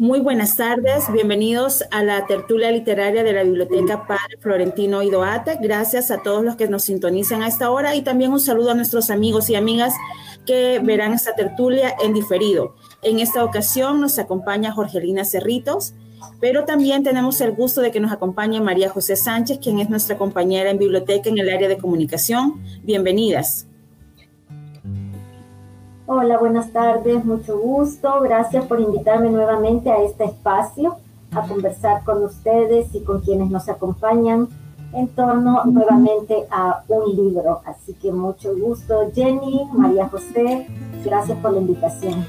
Muy buenas tardes, bienvenidos a la tertulia literaria de la Biblioteca Padre Florentino Idoate. Gracias a todos los que nos sintonizan a esta hora y también un saludo a nuestros amigos y amigas que verán esta tertulia en diferido. En esta ocasión nos acompaña Jorgelina Cerritos, pero también tenemos el gusto de que nos acompañe María José Sánchez, quien es nuestra compañera en biblioteca en el área de comunicación. Bienvenidas. Hola, buenas tardes, mucho gusto. Gracias por invitarme nuevamente a este espacio, a conversar con ustedes y con quienes nos acompañan en torno nuevamente a un libro. Así que mucho gusto, Jenny, María José, gracias por la invitación.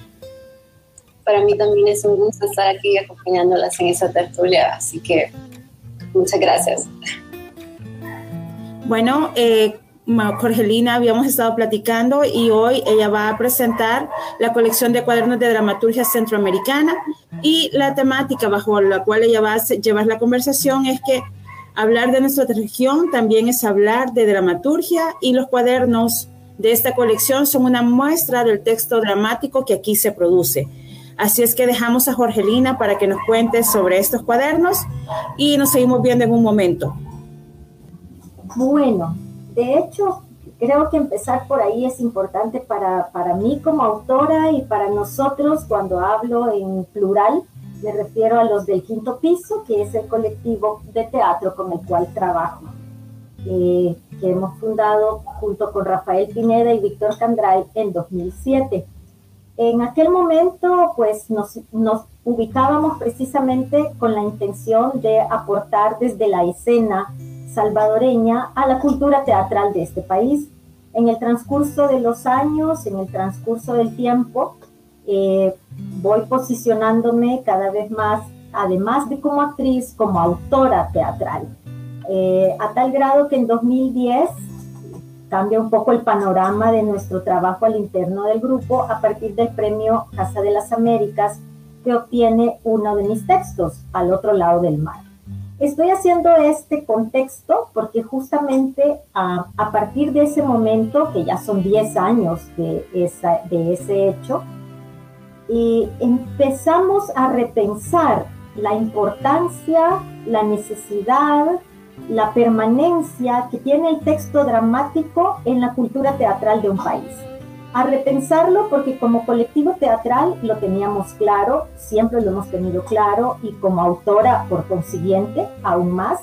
Para mí también es un gusto estar aquí acompañándolas en esa tertulia, así que muchas gracias. Bueno, Jorgelina, habíamos estado platicando y hoy ella va a presentar la colección de cuadernos de dramaturgia centroamericana y la temática bajo la cual ella va a llevar la conversación es que hablar de nuestra región también es hablar de dramaturgia y los cuadernos de esta colección son una muestra del texto dramático que aquí se produce. Así es que dejamos a Jorgelina para que nos cuente sobre estos cuadernos y nos seguimos viendo en un momento. Bueno, de hecho, creo que empezar por ahí es importante para mí como autora y para nosotros cuando hablo en plural. Me refiero a los del Quinto Piso, que es el colectivo de teatro con el cual trabajo, que hemos fundado junto con Rafael Pineda y Víctor Candray en 2007. En aquel momento, pues, nos ubicábamos precisamente con la intención de aportar desde la escena salvadoreña a la cultura teatral de este país. En el transcurso de los años, en el transcurso del tiempo, voy posicionándome cada vez más, además de como actriz, como autora teatral. A tal grado que en 2010 cambia un poco el panorama de nuestro trabajo al interno del grupo a partir del premio Casa de las Américas que obtiene uno de mis textos, Al otro lado del mar. Estoy haciendo este contexto porque justamente a partir de ese momento, que ya son 10 años de ese hecho, empezamos a repensar la importancia, la necesidad, la permanencia que tiene el texto dramático en la cultura teatral de un país. A repensarlo porque como colectivo teatral lo teníamos claro, siempre lo hemos tenido claro y como autora por consiguiente aún más.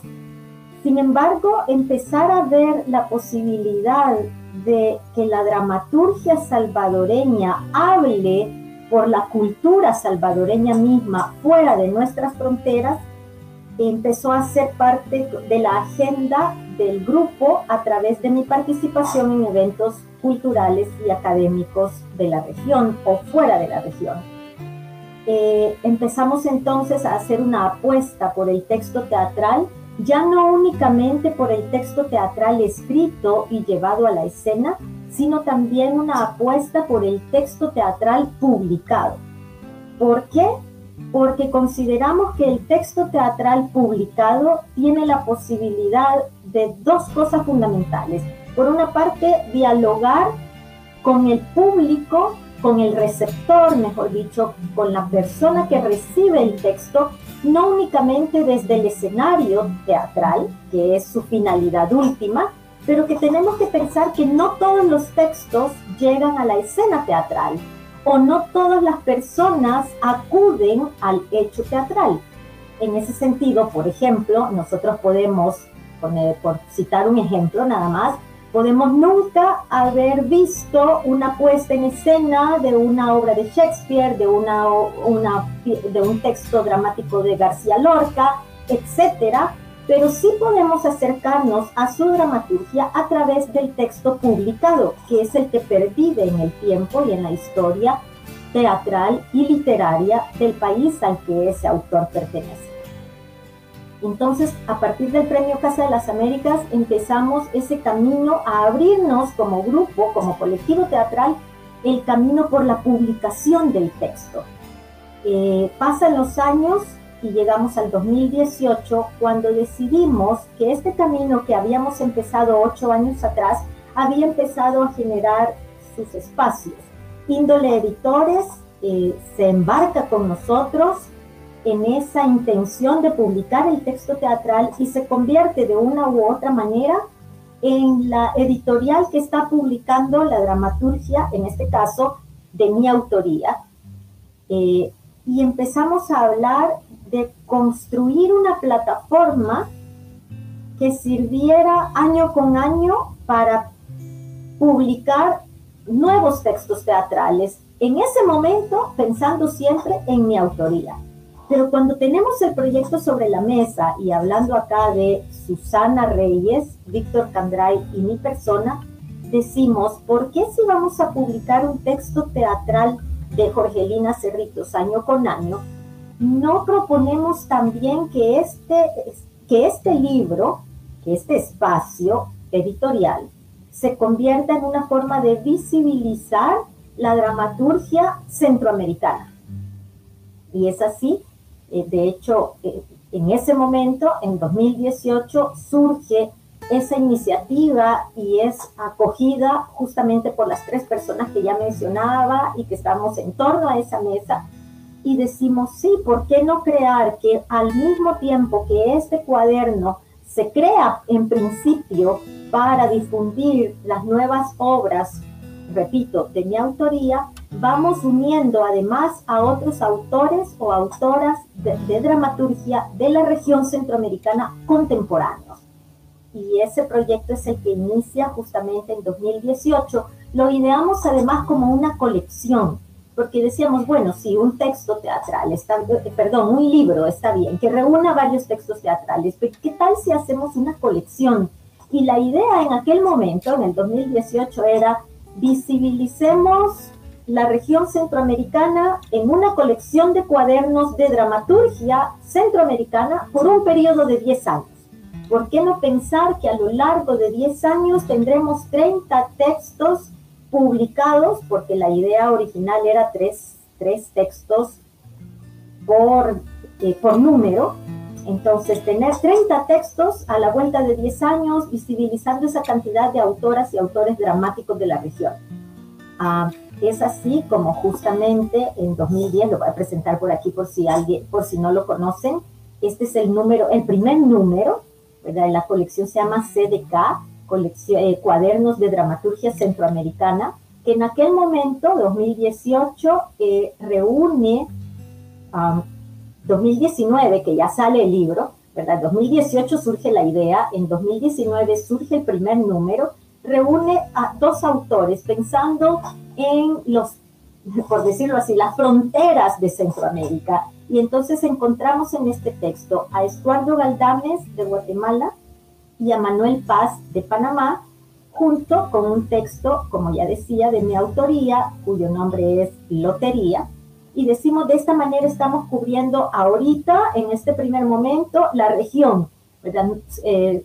Sin embargo, empezar a ver la posibilidad de que la dramaturgia salvadoreña hable por la cultura salvadoreña misma fuera de nuestras fronteras empezó a ser parte de la agenda del grupo a través de mi participación en eventos culturales y académicos de la región o fuera de la región. Empezamos entonces a hacer una apuesta por el texto teatral, ya no únicamente por el texto teatral escrito y llevado a la escena, sino también una apuesta por el texto teatral publicado. ¿Por qué? Porque consideramos que el texto teatral publicado tiene la posibilidad de dos cosas fundamentales. Por una parte, dialogar con el público, con el receptor, mejor dicho, con la persona que recibe el texto, no únicamente desde el escenario teatral, que es su finalidad última, pero que tenemos que pensar que no todos los textos llegan a la escena teatral, o no todas las personas acuden al hecho teatral. En ese sentido, por ejemplo, nosotros podemos, por citar un ejemplo nada más, podemos nunca haber visto una puesta en escena de una obra de Shakespeare, de un texto dramático de García Lorca, etcétera, pero sí podemos acercarnos a su dramaturgia a través del texto publicado, que es el que pervive en el tiempo y en la historia teatral y literaria del país al que ese autor pertenece. Entonces, a partir del Premio Casa de las Américas, empezamos ese camino a abrirnos como grupo, como colectivo teatral, el camino por la publicación del texto. Pasan los años y llegamos al 2018 cuando decidimos que este camino que habíamos empezado 8 años atrás había empezado a generar sus espacios. Índole Editores se embarca con nosotros en esa intención de publicar el texto teatral y se convierte de una u otra manera en la editorial que está publicando la dramaturgia, en este caso, de mi autoría. Y empezamos a hablar de construir una plataforma que sirviera año con año para publicar nuevos textos teatrales, en ese momento pensando siempre en mi autoría. Pero cuando tenemos el proyecto sobre la mesa y hablando acá de Susana Reyes, Víctor Candray y mi persona, decimos, ¿por qué si vamos a publicar un texto teatral de Jorgelina Cerritos año con año, no proponemos también que este libro, que este espacio editorial, se convierta en una forma de visibilizar la dramaturgia centroamericana? Y es así, de hecho, en ese momento, en 2018, surge esa iniciativa y es acogida justamente por las 3 personas que ya mencionaba y que estamos en torno a esa mesa, y decimos, sí, ¿por qué no crear que al mismo tiempo que este cuaderno se crea en principio para difundir las nuevas obras, repito, de mi autoría, vamos uniendo además a otros autores o autoras de dramaturgia de la región centroamericana contemporáneos? Y ese proyecto es el que inicia justamente en 2018. Lo ideamos además como una colección, porque decíamos, bueno, si un texto teatral, un libro está bien, que reúna varios textos teatrales, pero ¿qué tal si hacemos una colección? Y la idea en aquel momento, en el 2018, era visibilicemos la región centroamericana en una colección de cuadernos de dramaturgia centroamericana por un periodo de 10 años. ¿Por qué no pensar que a lo largo de 10 años tendremos 30 textos publicados? Porque la idea original era tres textos por número. Entonces, tener 30 textos a la vuelta de 10 años, visibilizando esa cantidad de autoras y autores dramáticos de la región. Es así como justamente en 2010, lo voy a presentar por aquí por si no lo conocen. Este es el primer número, ¿verdad? La colección se llama CDK, Cuadernos de Dramaturgia Centroamericana, que en aquel momento, 2018, reúne 2019, que ya sale el libro, ¿verdad? 2018 surge la idea, en 2019 surge el primer número, reúne a 2 autores pensando en por decirlo así, las fronteras de Centroamérica. Y entonces encontramos en este texto a Estuardo Galdames de Guatemala y a Manuel Paz de Panamá, junto con un texto, como ya decía, de mi autoría, cuyo nombre es Lotería. Y decimos, de esta manera estamos cubriendo ahorita, en este primer momento, la región, ¿verdad?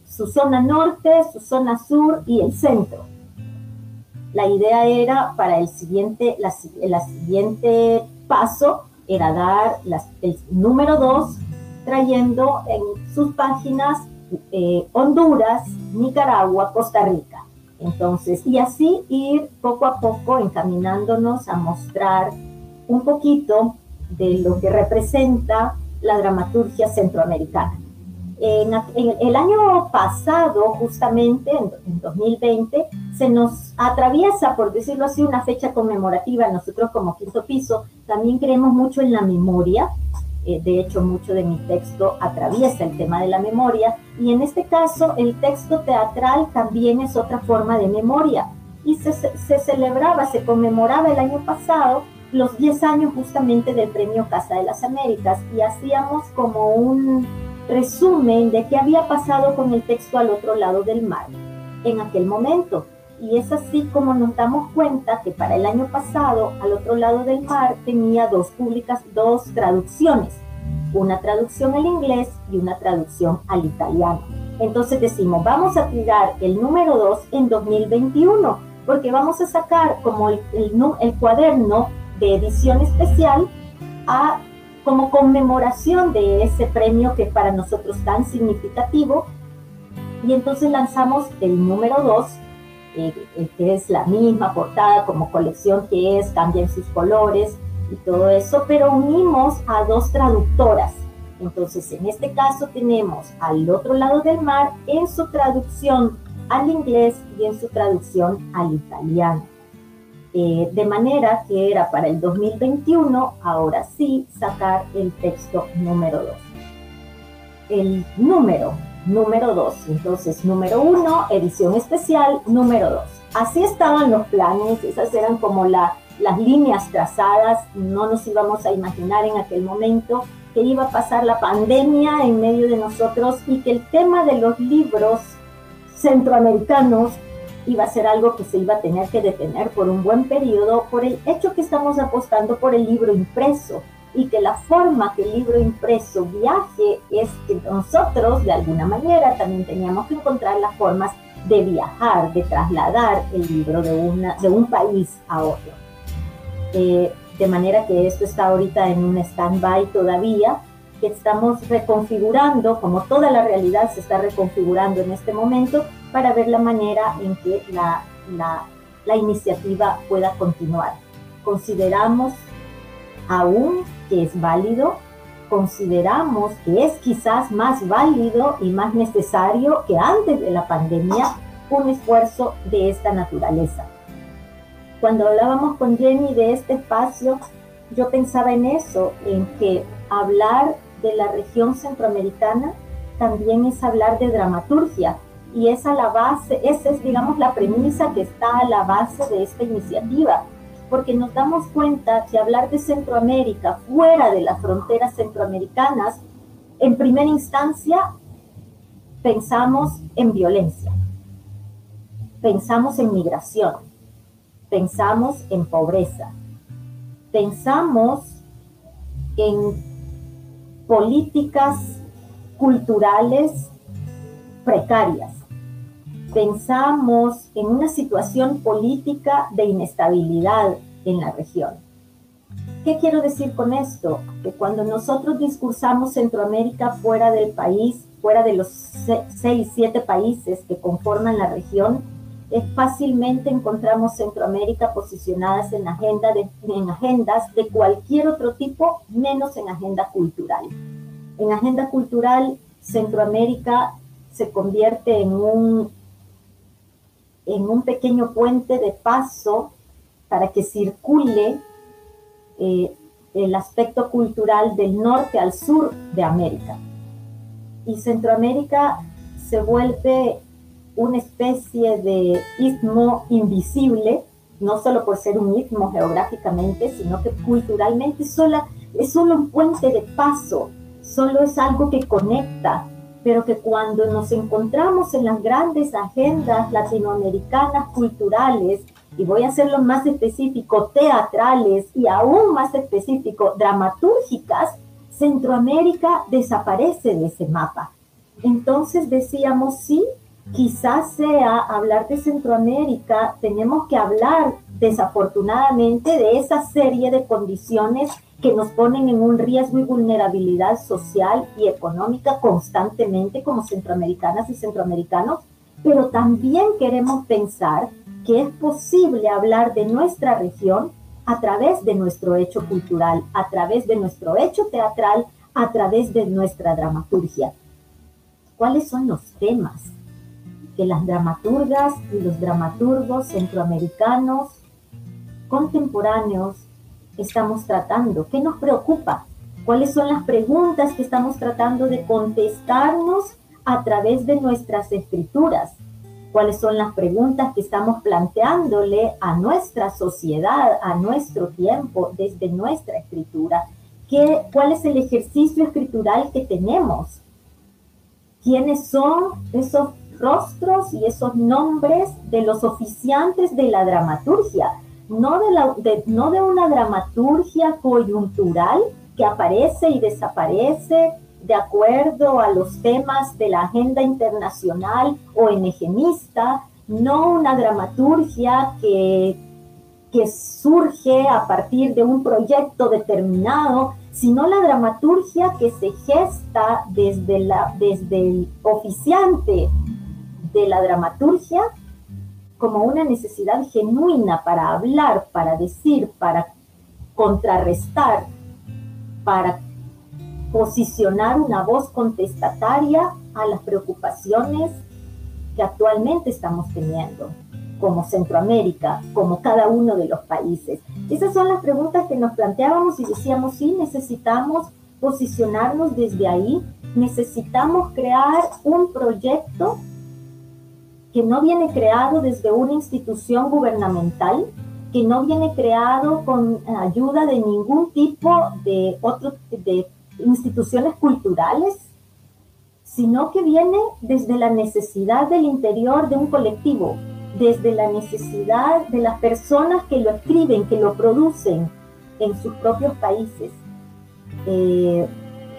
Su zona norte, su zona sur y el centro. La idea era para el siguiente paso, era dar el número 2, trayendo en sus páginas Honduras, Nicaragua, Costa Rica. Entonces, y así ir poco a poco encaminándonos a mostrar un poquito de lo que representa la dramaturgia centroamericana. En el año pasado, justamente en 2020, se nos atraviesa, por decirlo así, una fecha conmemorativa. Nosotros como Quinto Piso también creemos mucho en la memoria. De hecho, mucho de mi texto atraviesa el tema de la memoria, y en este caso el texto teatral también es otra forma de memoria, y se conmemoraba el año pasado los 10 años justamente del Premio Casa de las Américas, y hacíamos como un resumen de qué había pasado con el texto Al otro lado del mar en aquel momento. Y es así como nos damos cuenta que para el año pasado, Al otro lado del mar tenía dos traducciones, una traducción al inglés y una traducción al italiano. Entonces decimos, vamos a tirar el número 2 en 2021, porque vamos a sacar como el cuaderno de edición especial como conmemoración de ese premio que para nosotros tan significativo. Y entonces lanzamos el número 2, que es la misma portada como colección, cambian sus colores, y todo eso, pero unimos a dos traductoras. Entonces, en este caso tenemos Al otro lado del mar en su traducción al inglés y en su traducción al italiano. De manera que era para el 2021, ahora sí, sacar el texto número 2. El número 2, entonces número 1, edición especial, número 2. Así estaban los planes, esas eran como las líneas trazadas, no nos íbamos a imaginar en aquel momento que iba a pasar la pandemia en medio de nosotros y que el tema de los libros centroamericanos iba a ser algo que se iba a tener que detener por un buen periodo por el hecho que estamos apostando por el libro impreso y que la forma que el libro impreso viaje es que nosotros de alguna manera también teníamos que encontrar las formas de viajar, de trasladar el libro de un país a otro. De manera que esto está ahorita en un stand-by todavía, que estamos reconfigurando, como toda la realidad se está reconfigurando en este momento, para ver la manera en que la iniciativa pueda continuar. Consideramos aún que es válido, consideramos que es quizás más válido y más necesario que antes de la pandemia un esfuerzo de esta naturaleza. Cuando hablábamos con Jenny de este espacio, yo pensaba en eso, en que hablar de la región centroamericana también es hablar de dramaturgia, y esa es, digamos, la premisa que está a la base de esta iniciativa, porque nos damos cuenta que hablar de Centroamérica fuera de las fronteras centroamericanas, en primera instancia, pensamos en violencia, pensamos en migración, pensamos en pobreza, pensamos en políticas culturales precarias, pensamos en una situación política de inestabilidad en la región. ¿Qué quiero decir con esto? Que cuando nosotros discursamos Centroamérica fuera del país, fuera de los 6, 7 países que conforman la región, fácilmente encontramos Centroamérica posicionadas en agendas de cualquier otro tipo, menos en agenda cultural. En agenda cultural, Centroamérica se convierte en un pequeño puente de paso para que circule el aspecto cultural del norte al sur de América. Y Centroamérica se vuelve una especie de istmo invisible, no solo por ser un istmo geográficamente, sino que culturalmente es solo un puente de paso, solo es algo que conecta, pero que cuando nos encontramos en las grandes agendas latinoamericanas culturales, y voy a hacerlo más específico, teatrales, y aún más específico, dramatúrgicas, Centroamérica desaparece de ese mapa. Entonces decíamos, sí, quizás sea hablar de Centroamérica, tenemos que hablar desafortunadamente de esa serie de condiciones que nos ponen en un riesgo y vulnerabilidad social y económica constantemente como centroamericanas y centroamericanos, pero también queremos pensar que es posible hablar de nuestra región a través de nuestro hecho cultural, a través de nuestro hecho teatral, a través de nuestra dramaturgia. ¿Cuáles son los temas que las dramaturgas y los dramaturgos centroamericanos contemporáneos estamos tratando? ¿Qué nos preocupa? ¿Cuáles son las preguntas que estamos tratando de contestarnos a través de nuestras escrituras? ¿Cuáles son las preguntas que estamos planteándole a nuestra sociedad, a nuestro tiempo, desde nuestra escritura? ¿Cuál es el ejercicio escritural que tenemos? ¿Quiénes son esos rostros y esos nombres de los oficiantes de la dramaturgia? No de una dramaturgia coyuntural que aparece y desaparece de acuerdo a los temas de la agenda internacional o ONGista, no una dramaturgia que surge a partir de un proyecto determinado, sino la dramaturgia que se gesta desde el oficiante de la dramaturgia como una necesidad genuina para hablar, para decir, para contrarrestar, para posicionar una voz contestataria a las preocupaciones que actualmente estamos teniendo como Centroamérica, como cada uno de los países. Esas son las preguntas que nos planteábamos y decíamos, sí, necesitamos posicionarnos desde ahí, necesitamos crear un proyecto que no viene creado desde una institución gubernamental, que no viene creado con ayuda de ningún tipo de instituciones culturales, sino que viene desde la necesidad del interior de un colectivo, desde la necesidad de las personas que lo escriben, que lo producen en sus propios países. Y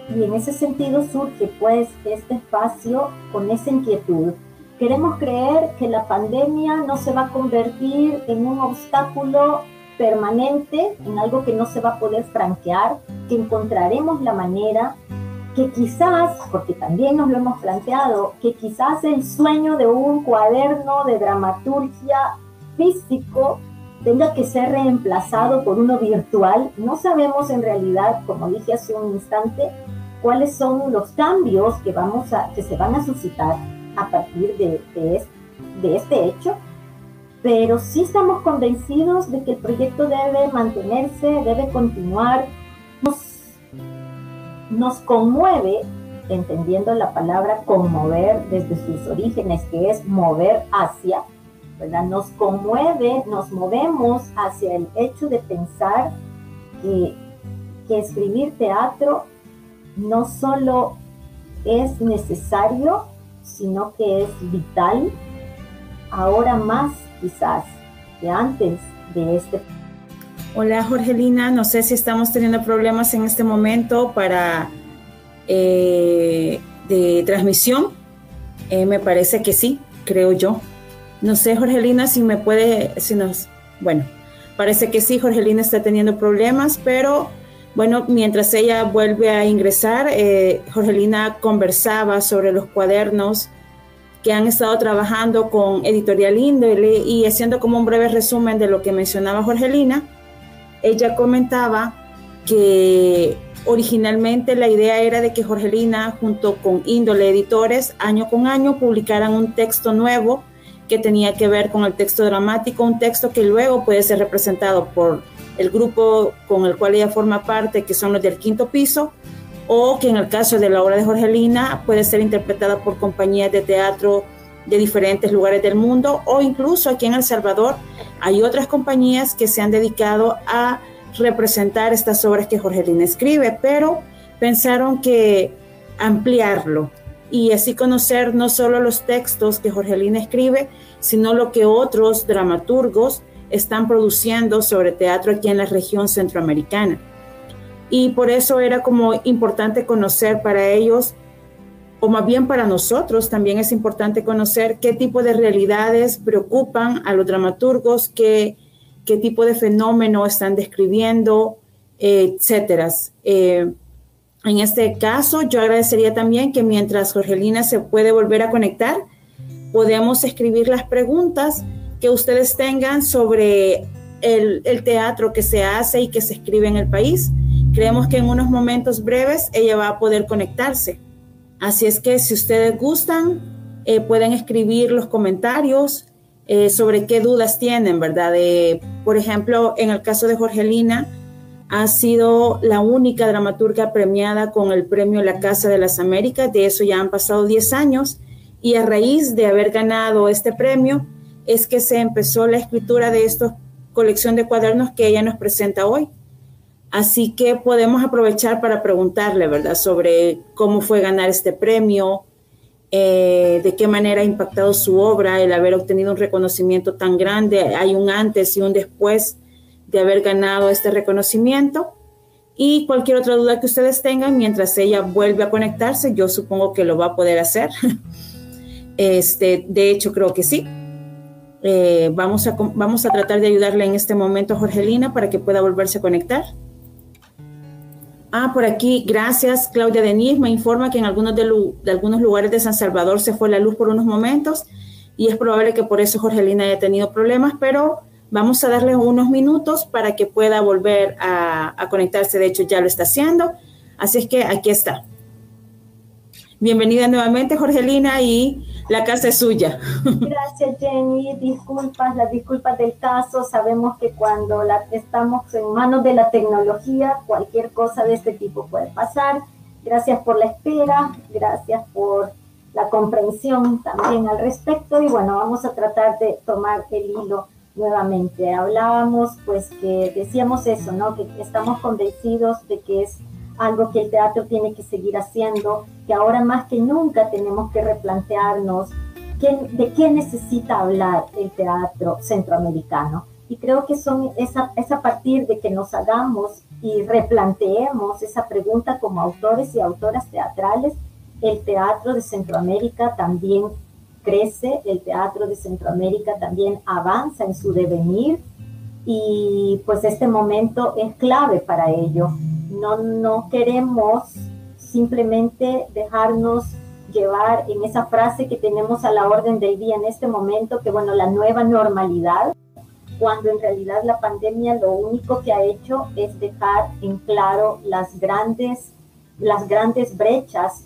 en ese sentido surge pues este espacio con esa inquietud. Queremos creer que la pandemia no se va a convertir en un obstáculo permanente, en algo que no se va a poder franquear, que encontraremos la manera, que quizás, porque también nos lo hemos planteado, que quizás el sueño de un cuaderno de dramaturgia físico tenga que ser reemplazado por uno virtual. No sabemos en realidad, como dije hace un instante, cuáles son los cambios que se van a suscitar a partir de este hecho, pero sí estamos convencidos de que el proyecto debe mantenerse, debe continuar. Nos conmueve, entendiendo la palabra conmover desde sus orígenes, que es mover hacia, ¿verdad? Nos conmueve, nos movemos hacia el hecho de pensar que escribir teatro no solo es necesario, sino que es vital, ahora más quizás que antes de este. Hola Jorgelina, no sé si estamos teniendo problemas en este momento de transmisión. Me parece que sí, creo yo. No sé, Jorgelina, si me puede, bueno, parece que sí, Jorgelina está teniendo problemas, pero bueno, mientras ella vuelve a ingresar, Jorgelina conversaba sobre los cuadernos que han estado trabajando con Editorial Índole, y haciendo como un breve resumen de lo que mencionaba Jorgelina. Ella comentaba que originalmente la idea era de que Jorgelina, junto con Índole Editores, año con año publicaran un texto nuevo que tenía que ver con el texto dramático, un texto que luego puede ser representado por el grupo con el cual ella forma parte, que son los del Quinto Piso, o que en el caso de la obra de Jorgelina puede ser interpretada por compañías de teatro de diferentes lugares del mundo, o incluso aquí en El Salvador hay otras compañías que se han dedicado a representar estas obras que Jorgelina escribe, pero pensaron que ampliarlo y así conocer no solo los textos que Jorgelina escribe, sino lo que otros dramaturgos están produciendo sobre teatro aquí en la región centroamericana. Y por eso era como importante conocer para ellos, o más bien para nosotros también es importante conocer qué tipo de realidades preocupan a los dramaturgos, qué tipo de fenómeno están describiendo, etcétera. En este caso, yo agradecería también que mientras Jorgelina se puede volver a conectar, podemos escribir las preguntas que ustedes tengan sobre el teatro que se hace y que se escribe en el país. Creemos que en unos momentos breves ella va a poder conectarse. Así es que si ustedes gustan, pueden escribir los comentarios sobre qué dudas tienen, ¿verdad? Por ejemplo, en el caso de Jorgelina, ha sido la única dramaturga premiada con el premio La Casa de las Américas. De eso ya han pasado 10 años, y a raíz de haber ganado este premio es que se empezó la escritura de esta colección de cuadernos que ella nos presenta hoy. Así que podemos aprovechar para preguntarle, ¿verdad?, sobre cómo fue ganar este premio, de qué manera ha impactado su obra el haber obtenido un reconocimiento tan grande. Hay un antes y un después de haber ganado este reconocimiento, y cualquier otra duda que ustedes tengan mientras ella vuelve a conectarse. Yo supongo que lo va a poder hacer. De hecho, creo que sí. Vamos a tratar de ayudarle en este momento a Jorgelina para que pueda volverse a conectar. Por aquí, gracias, Claudia Denis, me informa que en algunos lugares de San Salvador se fue la luz por unos momentos, y es probable que por eso Jorgelina haya tenido problemas, pero Vamos a darle unos minutos para que pueda volver a conectarse. De hecho, ya lo está haciendo. Así es que aquí está. Bienvenida nuevamente, Jorgelina, y la casa es suya. Gracias, Jenny. Las disculpas del caso. Sabemos que cuando estamos en manos de la tecnología, cualquier cosa de este tipo puede pasar. Gracias por la espera, gracias por la comprensión también al respecto. Y bueno, vamos a tratar de tomar el hilo nuevamente. Hablábamos, pues, que decíamos eso, ¿no? Que estamos convencidos de que es algo que el teatro tiene que seguir haciendo, que ahora más que nunca tenemos que replantearnos de qué necesita hablar el teatro centroamericano. Y creo que es a partir de que nos hagamos y replanteemos esa pregunta como autores y autoras teatrales. El teatro de Centroamérica también crece, el teatro de Centroamérica también avanza en su devenir, y pues este momento es clave para ello. No queremos simplemente dejarnos llevar en esa frase que tenemos a la orden del día en este momento, que bueno, la nueva normalidad, cuando en realidad la pandemia lo único que ha hecho es dejar en claro las grandes brechas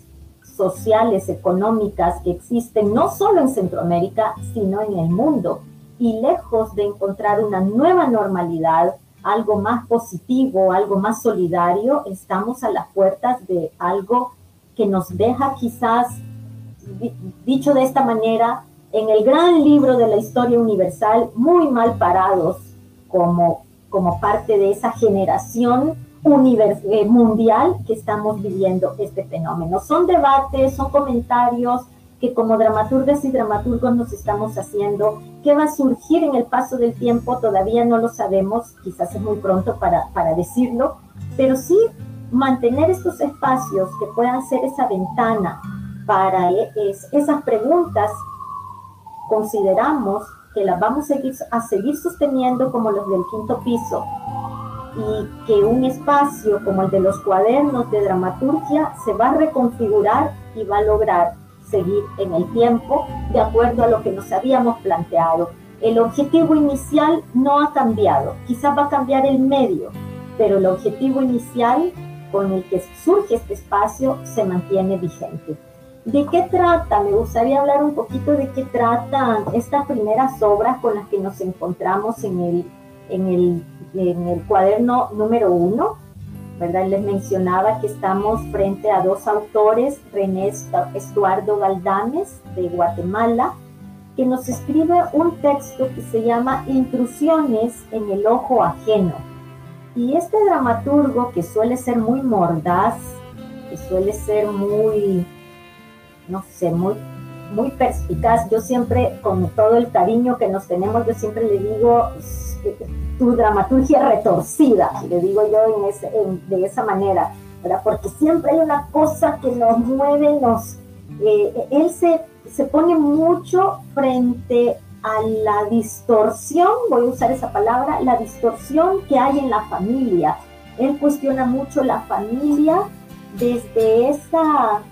sociales, económicas que existen no solo en Centroamérica, sino en el mundo. Y lejos de encontrar una nueva normalidad, algo más positivo, algo más solidario, estamos a las puertas de algo que nos deja quizás, dicho de esta manera, en el gran libro de la historia universal, muy mal parados como parte de esa generación mundial que estamos viviendo este fenómeno. Son debates, son comentarios que como dramaturgas y dramaturgos nos estamos haciendo. ¿Qué va a surgir en el paso del tiempo? Todavía no lo sabemos, quizás es muy pronto para decirlo, pero sí mantener estos espacios que puedan ser esa ventana para esas preguntas. Consideramos que las vamos a seguir sosteniendo como los del quinto piso, y que un espacio como el de los cuadernos de dramaturgia se va a reconfigurar y va a lograr seguir en el tiempo de acuerdo a lo que nos habíamos planteado. El objetivo inicial no ha cambiado, quizás va a cambiar el medio, pero el objetivo inicial con el que surge este espacio se mantiene vigente. ¿De qué trata? Me gustaría hablar un poquito de qué tratan estas primeras obras con las que nos encontramos en el cuaderno número 1. ¿Verdad? Les mencionaba que estamos frente a dos autores, René Estuardo Galdames, de Guatemala, que nos escribe un texto que se llama Intrusiones en el ojo ajeno. Y este dramaturgo, que suele ser muy mordaz, que suele ser muy perspicaz, yo siempre, con todo el cariño que nos tenemos, yo siempre le digo, tu dramaturgia retorcida, le digo yo de esa manera, ¿verdad? Porque siempre hay una cosa que nos mueve, él se pone mucho frente a la distorsión, voy a usar esa palabra, la distorsión que hay en la familia. Él cuestiona mucho la familia desde esa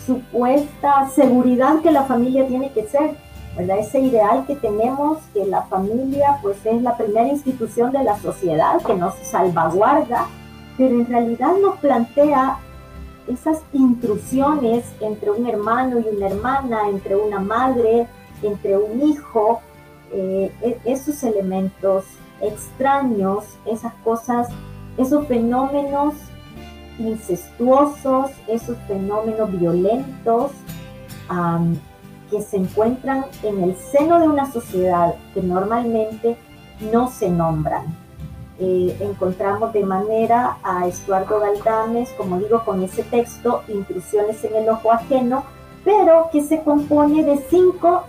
supuesta seguridad que la familia tiene que ser, ¿verdad? Ese ideal que tenemos, que la familia pues es la primera institución de la sociedad que nos salvaguarda, pero en realidad nos plantea esas intrusiones entre un hermano y una hermana, entre una madre, entre un hijo, esos elementos extraños, esas cosas, esos fenómenos incestuosos, esos fenómenos violentos que se encuentran en el seno de una sociedad que normalmente no se nombran. Encontramos de manera a Estuardo Galdames, como digo, con ese texto, Intrusiones en el ojo ajeno, pero que se compone de cinco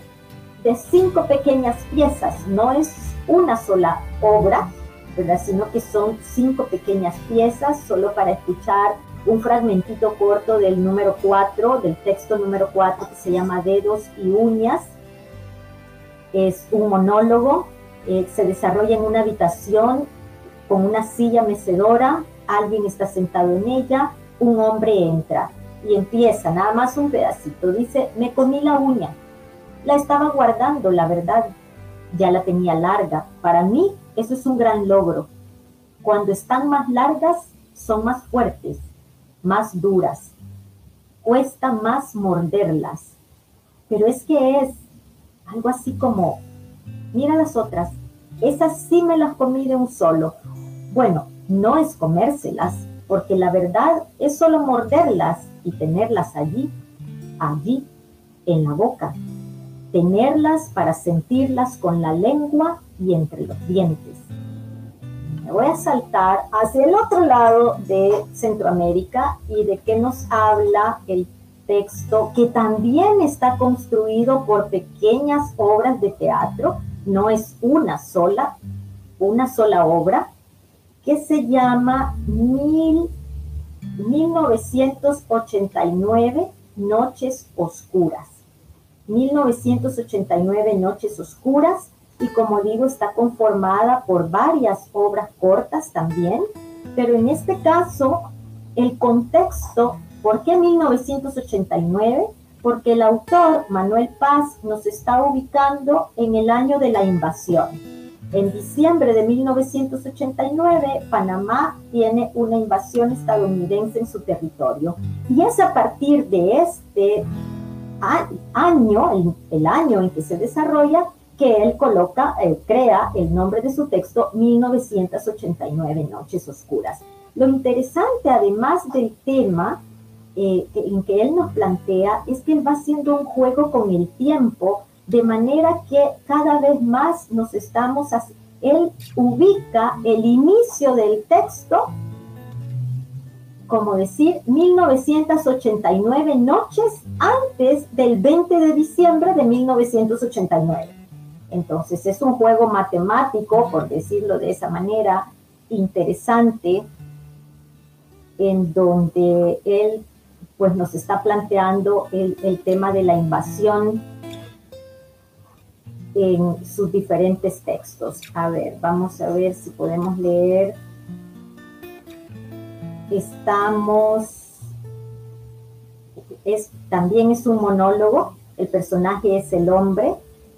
pequeñas piezas. No es una sola obra, ¿verdad? Sino que son 5 pequeñas piezas, solo para escuchar un fragmentito corto del número 4, del texto número 4, que se llama Dedos y Uñas. Es un monólogo, se desarrolla en una habitación con una silla mecedora, alguien está sentado en ella, un hombre entra y empieza, nada más un pedacito, dice: me comí la uña, la estaba guardando, la verdad, ya la tenía larga. Para mí eso es un gran logro. Cuando están más largas son más fuertes, más duras. Cuesta más morderlas. Pero es que es algo así como, mira las otras, esas sí me las comí de un solo. Bueno, no es comérselas, porque la verdad es solo morderlas y tenerlas allí, en la boca. Tenerlas para sentirlas con la lengua y entre los dientes. Me voy a saltar hacia el otro lado de Centroamérica y de qué nos habla el texto, que también está construido por pequeñas obras de teatro, no es una sola obra, que se llama 1989 Noches Oscuras. 1989 Noches Oscuras, y como digo, está conformada por varias obras cortas también, pero en este caso, el contexto, ¿por qué 1989? Porque el autor, Manuel Paz, nos está ubicando en el año de la invasión. En diciembre de 1989, Panamá tiene una invasión estadounidense en su territorio. Y es a partir de este año, el año en que se desarrolla, que él crea el nombre de su texto, 1989 Noches Oscuras. Lo interesante, además del tema en que él nos plantea, es que él va haciendo un juego con el tiempo, de manera que cada vez más él ubica el inicio del texto, como decir, 1989 noches antes del 20 de diciembre de 1989. Entonces es un juego matemático, por decirlo de esa manera, interesante, en donde él pues nos está planteando el tema de la invasión en sus diferentes textos. A ver, vamos a ver si podemos leer. También es un monólogo, el personaje es el hombre,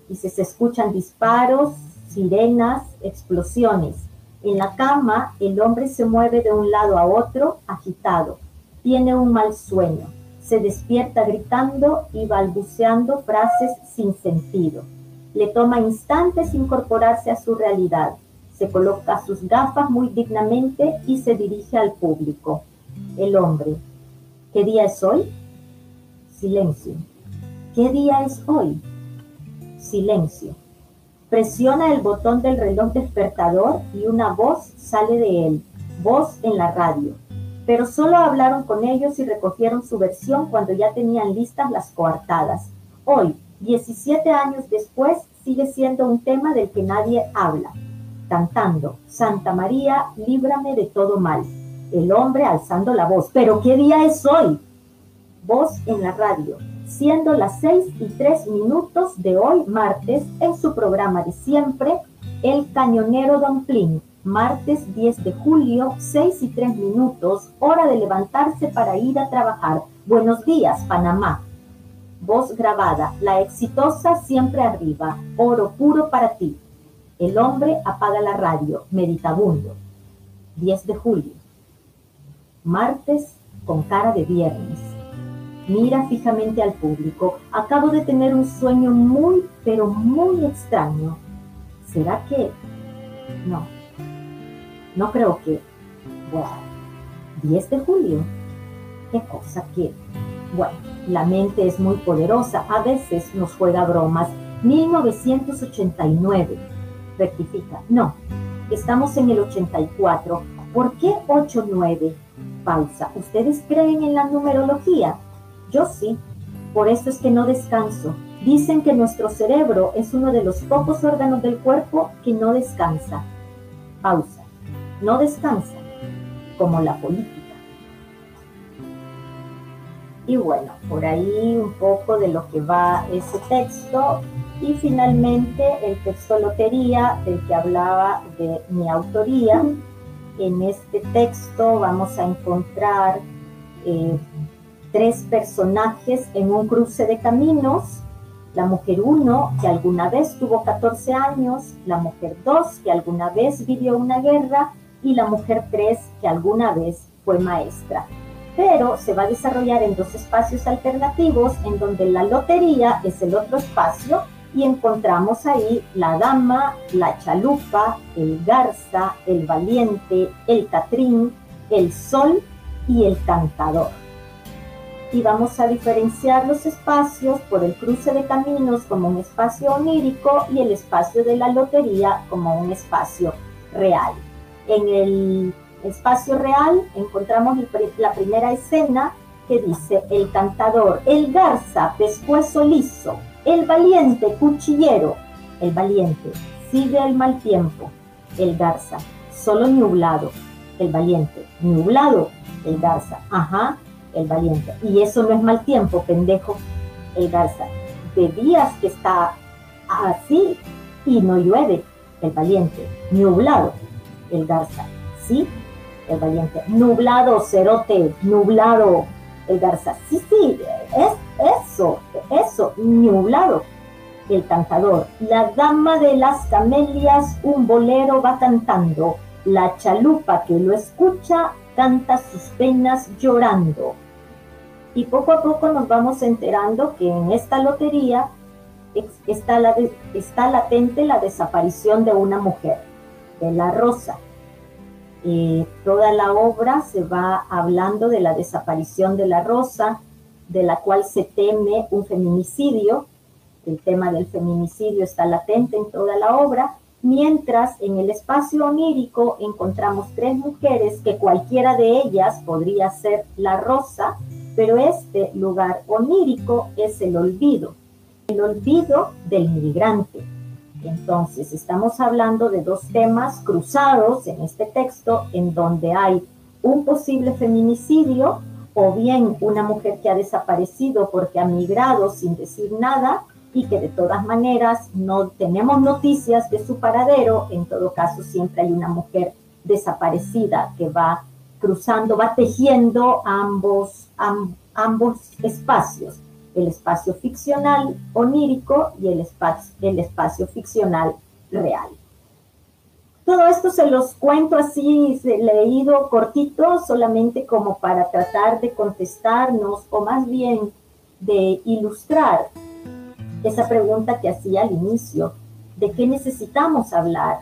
y se escuchan disparos, sirenas, explosiones. En la cama, el hombre se mueve de un lado a otro, agitado. Tiene un mal sueño. Se despierta gritando y balbuceando frases sin sentido. Le toma instantes incorporarse a su realidad. Se coloca sus gafas muy dignamente y se dirige al público. El hombre. ¿Qué día es hoy? Silencio. ¿Qué día es hoy? Silencio. Presiona el botón del reloj despertador y una voz sale de él. Voz en la radio. Pero solo hablaron con ellos y recogieron su versión cuando ya tenían listas las coartadas. Hoy, 17 años después, sigue siendo un tema del que nadie habla. Cantando, Santa María, líbrame de todo mal. El hombre alzando la voz. ¿Pero qué día es hoy? Voz en la radio. Siendo las 6:03 de hoy, martes, en su programa de siempre, El Cañonero Don Plin. Martes 10 de julio, 6:03, hora de levantarse para ir a trabajar. Buenos días, Panamá. Voz grabada, la exitosa siempre arriba, oro puro para ti. El hombre apaga la radio, meditabundo. 10 de julio. Martes con cara de viernes. Mira fijamente al público. Acabo de tener un sueño muy, pero muy extraño. ¿Será que...? No creo que... Bueno, 10 de julio. ¿Qué cosa que...? Bueno, la mente es muy poderosa. A veces nos juega bromas. 1989. Rectifica. No, estamos en el 84. ¿Por qué 89? Pausa. ¿Ustedes creen en la numerología? Yo sí. Por eso es que no descanso. Dicen que nuestro cerebro es uno de los pocos órganos del cuerpo que no descansa. Pausa. No descansa, como la política. Y bueno, por ahí un poco de lo que va ese texto. Y finalmente el texto Lotería, del que hablaba de mi autoría. En este texto vamos a encontrar 3 personajes en un cruce de caminos. La mujer 1, que alguna vez tuvo 14 años, la mujer 2, que alguna vez vivió una guerra, y la mujer 3, que alguna vez fue maestra. Pero se va a desarrollar en 2 espacios alternativos, en donde la lotería es el otro espacio, y encontramos ahí la dama, la chalupa, el garza, el valiente, el catrín, el sol y el cantador. Y vamos a diferenciar los espacios por el cruce de caminos como un espacio onírico y el espacio de la lotería como un espacio real. En el espacio real encontramos la primera escena que dice: el cantador, el garza, pescuezo liso, el valiente, cuchillero. El valiente, sigue el mal tiempo. El garza, solo nublado. El valiente, nublado. El garza, ajá, el valiente. Y eso no es mal tiempo, pendejo. El garza, de días que está así y no llueve. El valiente, nublado. El garza, sí. El valiente, nublado, cerote, nublado. El garza, sí, es eso, nublado. El cantador, la dama de las camelias, un bolero va cantando. La chalupa que lo escucha, canta sus penas llorando. Y poco a poco nos vamos enterando que en esta lotería está latente la desaparición de una mujer, de la Rosa. Toda la obra se va hablando de la desaparición de la Rosa, de la cual se teme un feminicidio. El tema del feminicidio está latente en toda la obra, mientras en el espacio onírico encontramos 3 mujeres que cualquiera de ellas podría ser la Rosa, pero este lugar onírico es el olvido del migrante. Entonces, estamos hablando de 2 temas cruzados en este texto, en donde hay un posible feminicidio, o bien una mujer que ha desaparecido porque ha migrado sin decir nada, y que de todas maneras no tenemos noticias de su paradero. En todo caso, siempre hay una mujer desaparecida que va cruzando, va tejiendo ambos espacios. El espacio ficcional onírico y el espacio ficcional real. Todo esto se los cuento así, leído cortito, solamente como para tratar de contestarnos, o más bien de ilustrar esa pregunta que hacía al inicio, de qué necesitamos hablar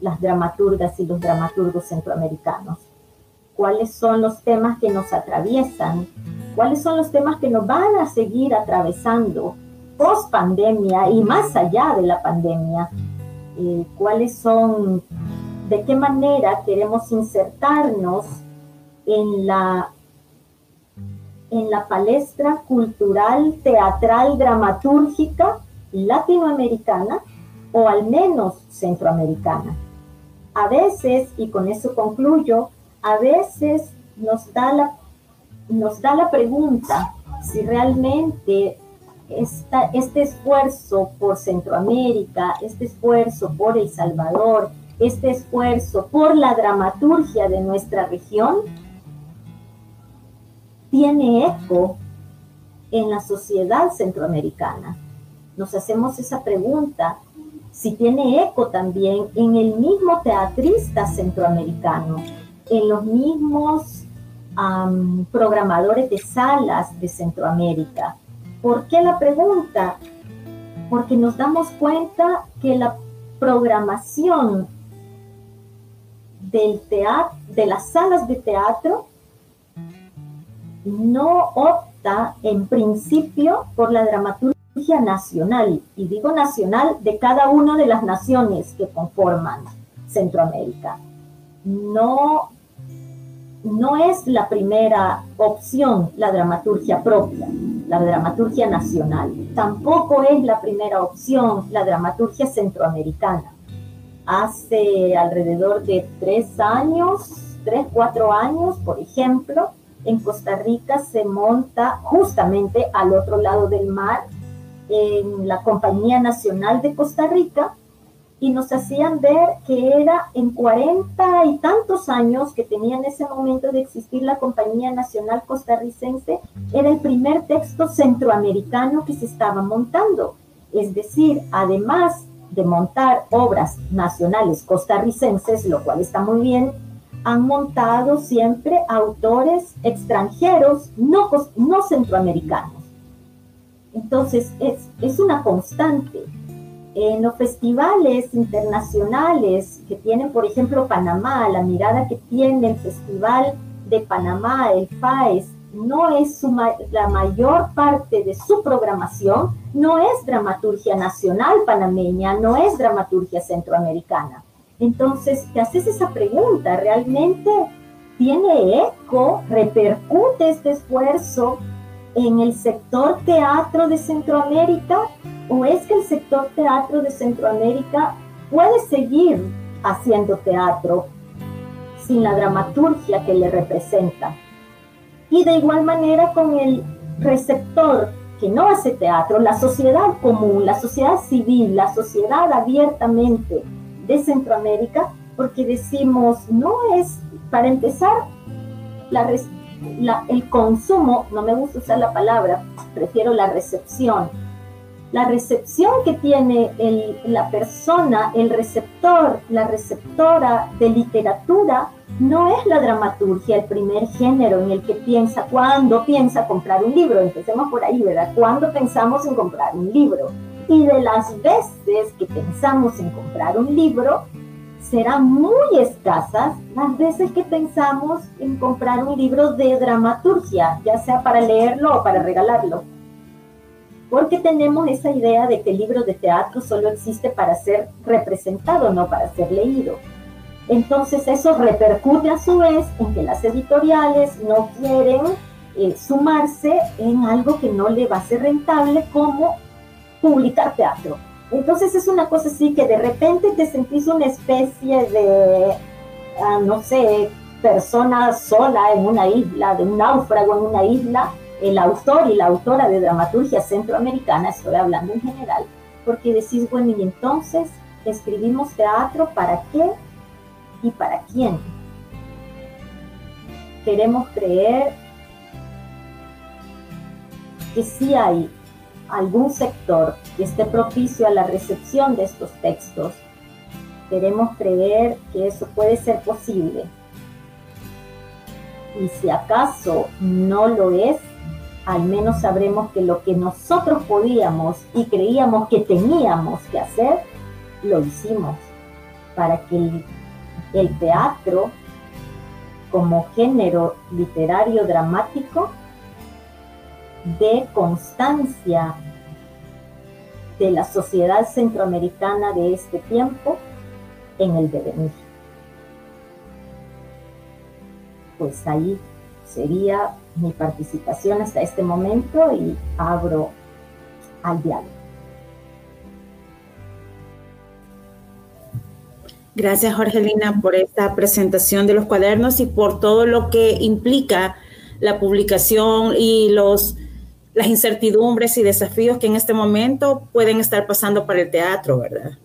las dramaturgas y los dramaturgos centroamericanos. ¿Cuáles son los temas que nos atraviesan? ¿Cuáles son los temas que nos van a seguir atravesando post pandemia y más allá de la pandemia? ¿Cuáles son, de qué manera queremos insertarnos en la palestra cultural, teatral, dramatúrgica latinoamericana, o al menos centroamericana? A veces, y con eso concluyo, a veces nos da la pregunta si realmente este esfuerzo por Centroamérica, este esfuerzo por El Salvador, este esfuerzo por la dramaturgia de nuestra región, tiene eco en la sociedad centroamericana. Nos hacemos esa pregunta, si tiene eco también en el mismo teatrista centroamericano, en los mismos programadores de salas de Centroamérica. ¿Por qué la pregunta? Porque nos damos cuenta que la programación del teatro, de las salas de teatro, no opta en principio por la dramaturgia nacional, y digo nacional de cada una de las naciones que conforman Centroamérica. No es la primera opción la dramaturgia propia, la dramaturgia nacional. Tampoco es la primera opción la dramaturgia centroamericana. Hace alrededor de 4 años, por ejemplo, en Costa Rica se monta justamente al otro lado del mar, en la Compañía Nacional de Costa Rica, y nos hacían ver que era en 40 y tantos años que tenía en ese momento de existir la Compañía Nacional Costarricense, era el primer texto centroamericano que se estaba montando. Es decir, además de montar obras nacionales costarricenses, lo cual está muy bien, han montado siempre autores extranjeros, no centroamericanos. Entonces, es una constante. En los festivales internacionales que tienen, por ejemplo, Panamá, la mirada que tiene el Festival de Panamá, el FAES, no es la mayor parte de su programación, no es dramaturgia nacional panameña, no es dramaturgia centroamericana. Entonces, te haces esa pregunta, ¿realmente tiene eco, repercute este esfuerzo en el sector teatro de Centroamérica? ¿O es que el sector teatro de Centroamérica puede seguir haciendo teatro sin la dramaturgia que le representa? Y de igual manera con el receptor que no hace teatro, la sociedad común, la sociedad civil, la sociedad abiertamente de Centroamérica, porque decimos, no es, para empezar, el consumo, no me gusta usar la palabra, prefiero la recepción. La recepción que tiene la persona, el receptor, la receptora de literatura, no es la dramaturgia el primer género en el que piensa cuando piensa comprar un libro. Empecemos por ahí, ¿verdad? ¿Cuándo pensamos en comprar un libro? Y de las veces que pensamos en comprar un libro, serán muy escasas las veces que pensamos en comprar un libro de dramaturgia, ya sea para leerlo o para regalarlo. Porque tenemos esa idea de que el libro de teatro solo existe para ser representado, no para ser leído. Entonces eso repercute a su vez en que las editoriales no quieren sumarse en algo que no le va a ser rentable como publicar teatro. Entonces es una cosa así que de repente te sentís una especie de, no sé, persona sola en una isla, de un náufrago en una isla, el autor y la autora de dramaturgia centroamericana, estoy hablando en general, porque decís, bueno, y entonces escribimos teatro, ¿para qué y para quién? Queremos creer que sí hay algún sector que esté propicio a la recepción de estos textos. Queremos creer que eso puede ser posible. Y si acaso no lo es, al menos sabremos que lo que nosotros podíamos y creíamos que teníamos que hacer, lo hicimos para que el teatro como género literario dramático dé constancia de la sociedad centroamericana de este tiempo en el devenir. Pues ahí sería mi participación hasta este momento y abro al diálogo. Gracias, Jorgelina, por esta presentación de los cuadernos y por todo lo que implica la publicación y las incertidumbres y desafíos que en este momento pueden estar pasando para el teatro, ¿verdad?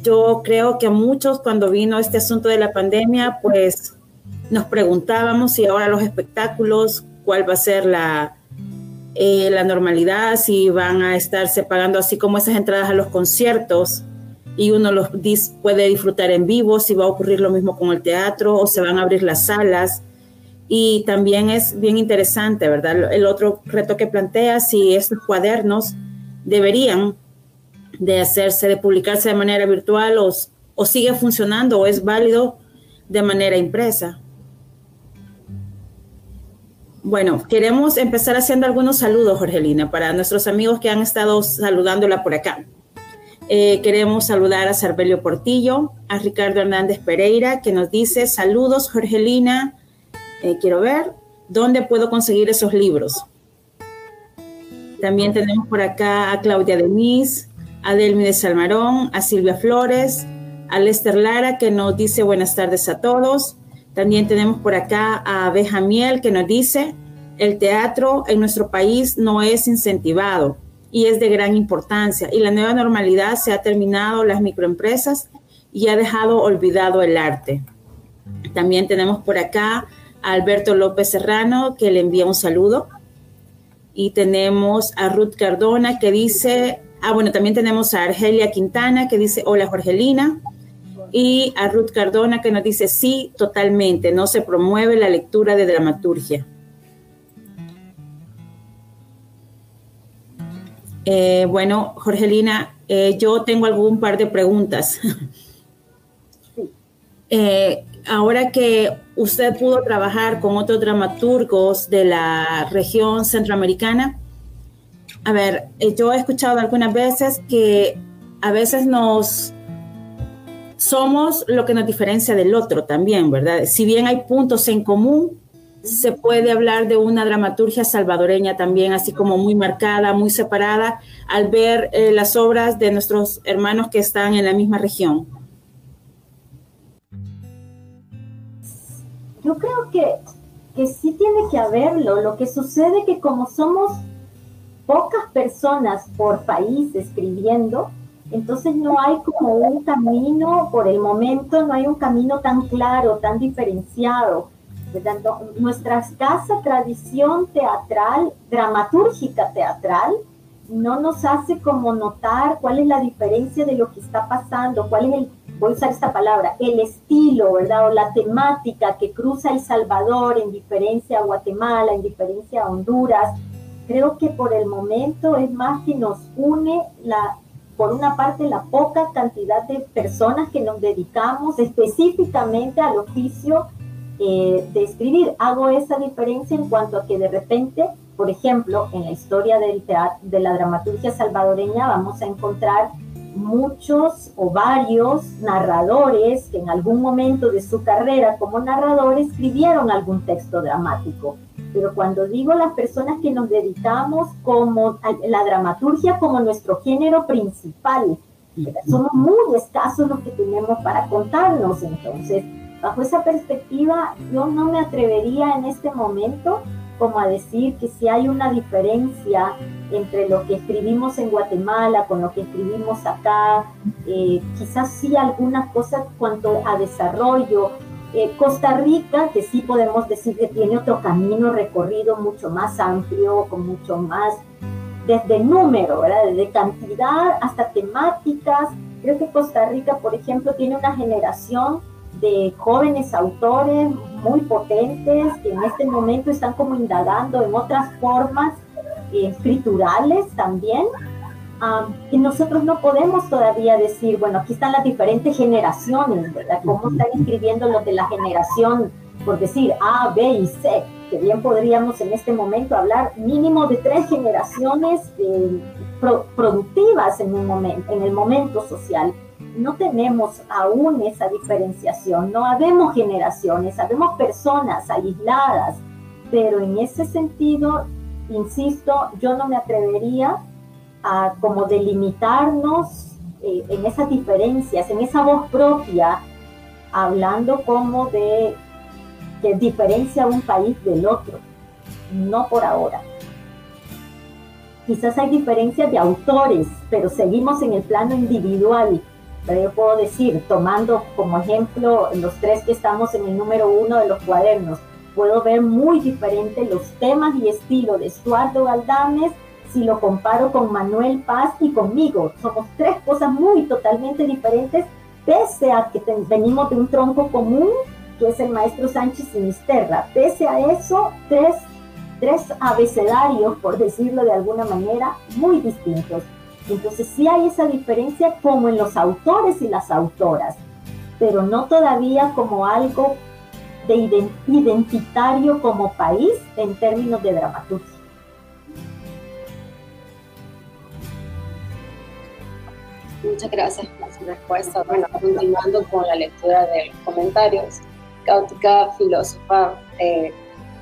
Yo creo que a muchos, cuando vino este asunto de la pandemia, pues nos preguntábamos si ahora los espectáculos, cuál va a ser la normalidad, si van a estarse pagando así como esas entradas a los conciertos y uno los puede disfrutar en vivo, si va a ocurrir lo mismo con el teatro o se van a abrir las salas. Y también es bien interesante, ¿verdad? El otro reto que plantea, si estos cuadernos deberían de publicarse de manera virtual o sigue funcionando o es válido de manera impresa. Bueno, queremos empezar haciendo algunos saludos, Jorgelina, para nuestros amigos que han estado saludándola por acá. Queremos saludar a Sarbelio Portillo, a Ricardo Hernández Pereira, que nos dice, saludos, Jorgelina. Quiero ver, ¿dónde puedo conseguir esos libros? También tenemos por acá a Claudia Denise, a Delmi de Salmarón, a Silvia Flores, a Lester Lara, que nos dice buenas tardes a todos. También tenemos por acá a Benjamiel, que nos dice, el teatro en nuestro país no es incentivado y es de gran importancia. Y la nueva normalidad se ha terminado las microempresas y ha dejado olvidado el arte. También tenemos por acá a Alberto López Serrano, que le envía un saludo. Y tenemos a Ruth Cardona, que dice, Bueno, también tenemos a Argelia Quintana que dice, hola Jorgelina, y a Ruth Cardona que nos dice, sí, totalmente, no se promueve la lectura de dramaturgia. Bueno, Jorgelina, yo tengo algún par de preguntas. Ahora que usted pudo trabajar con otros dramaturgos de la región centroamericana, a ver, yo he escuchado algunas veces que a veces somos lo que nos diferencia del otro también, ¿verdad? Si bien hay puntos en común, se puede hablar de una dramaturgia salvadoreña también, así como muy marcada, muy separada, al ver las obras de nuestros hermanos que están en la misma región. Yo creo que sí tiene que haberlo. Lo que sucede es que como somos pocas personas por país escribiendo, entonces no hay como un camino, por el momento no hay un camino tan claro, tan diferenciado. Nuestra escasa tradición teatral, dramatúrgica teatral, no nos hace como notar cuál es la diferencia de lo que está pasando, cuál es voy a usar esta palabra, el estilo, ¿verdad? O la temática que cruza El Salvador en diferencia a Guatemala, en diferencia a Honduras. Creo que por el momento es más que nos une por una parte la poca cantidad de personas que nos dedicamos específicamente al oficio de escribir. Hago esa diferencia en cuanto a que de repente, por ejemplo, en la historia del teatro, de la dramaturgia salvadoreña, vamos a encontrar muchos o varios narradores que en algún momento de su carrera como narrador escribieron algún texto dramático. Pero cuando digo las personas que nos dedicamos como a la dramaturgia como nuestro género principal, somos muy escasos los que tenemos para contarnos. Entonces, bajo esa perspectiva, yo no me atrevería en este momento como a decir que si hay una diferencia entre lo que escribimos en Guatemala con lo que escribimos acá, quizás sí algunas cosas cuanto a desarrollo. Costa Rica, que sí podemos decir que tiene otro camino recorrido mucho más amplio, con mucho más, desde número, ¿verdad? Desde cantidad hasta temáticas. Creo que Costa Rica, por ejemplo, tiene una generación de jóvenes autores muy potentes que en este momento están como indagando en otras formas escriturales también. Y nosotros no podemos todavía decir, bueno, aquí están las diferentes generaciones, ¿verdad? ¿Cómo están escribiendo los de la generación, por decir, A, B y C? Que bien podríamos en este momento hablar mínimo de 3 generaciones productivas en el momento social. No tenemos aún esa diferenciación, no habemos generaciones, habemos personas aisladas, pero en ese sentido, insisto, yo no me atrevería a como delimitarnos en esas diferencias, en esa voz propia, hablando como de que diferencia un país del otro, no por ahora. Quizás hay diferencias de autores, pero seguimos en el plano individual. Pero yo puedo decir, tomando como ejemplo los 3 que estamos en el número 1 de los cuadernos, puedo ver muy diferentes los temas y estilo de Estuardo Galdames si lo comparo con Manuel Paz y conmigo. Somos 3 cosas muy totalmente diferentes, pese a que venimos de un tronco común, que es el maestro Sánchez Sinisterra. Pese a eso, 3 abecedarios, por decirlo de alguna manera, muy distintos. Entonces sí hay esa diferencia como en los autores y las autoras, pero no todavía como algo de identitario como país en términos de dramaturgia. Muchas gracias por su respuesta. Bueno, continuando con la lectura de los comentarios, Cáutica Filósofa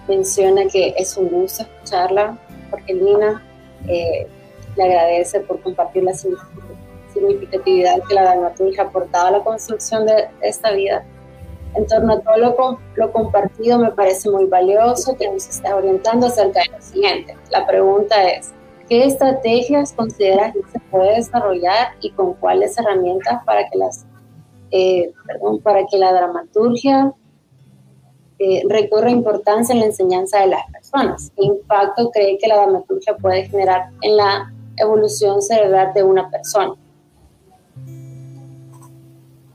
menciona que es un gusto escucharla, Jorgelina. Le agradece por compartir la significatividad que la dramaturgia ha aportado a la construcción de esta vida. En torno a todo lo compartido, me parece muy valioso que nos estés orientando acerca de lo siguiente. La pregunta es, ¿qué estrategias consideras que se puede desarrollar y con cuáles herramientas para que la dramaturgia recorra importancia en la enseñanza de las personas? ¿Qué impacto cree que la dramaturgia puede generar en la evolución cerebral de una persona.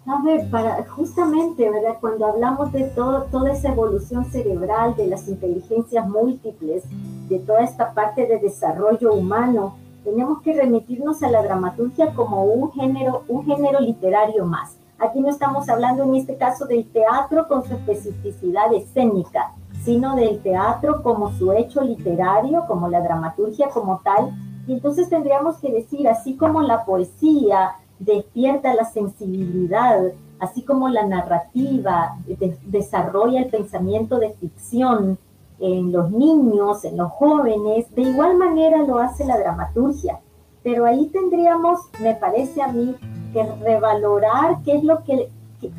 A ver, justamente, ¿verdad? Cuando hablamos de toda esa evolución cerebral, de las inteligencias múltiples, de toda esta parte de desarrollo humano, tenemos que remitirnos a la dramaturgia como un género literario más. Aquí no estamos hablando en este caso del teatro con su especificidad escénica, sino del teatro como su hecho literario, como la dramaturgia como tal. Y entonces tendríamos que decir, así como la poesía despierta la sensibilidad, así como la narrativa desarrolla el pensamiento de ficción en los niños, en los jóvenes, de igual manera lo hace la dramaturgia. Pero ahí tendríamos, me parece a mí, que revalorar qué es lo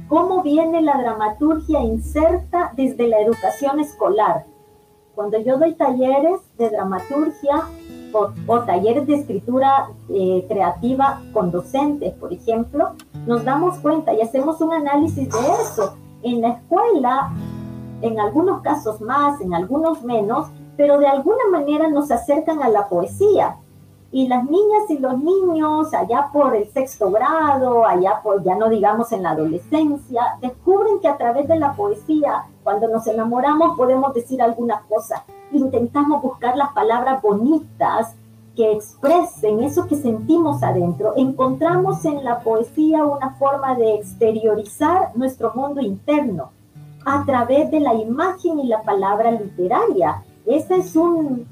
cómo viene la dramaturgia inserta desde la educación escolar. Cuando yo doy talleres de dramaturgia o talleres de escritura creativa con docentes, por ejemplo, nos damos cuenta y hacemos un análisis de eso. En la escuela, en algunos casos más, en algunos menos, pero de alguna manera nos acercan a la poesía. Y las niñas y los niños, allá por el 6º grado, allá por, ya no digamos en la adolescencia, descubren que a través de la poesía, cuando nos enamoramos, podemos decir alguna cosa. Intentamos buscar las palabras bonitas que expresen eso que sentimos adentro. Encontramos en la poesía una forma de exteriorizar nuestro mundo interno a través de la imagen y la palabra literaria. Ese es son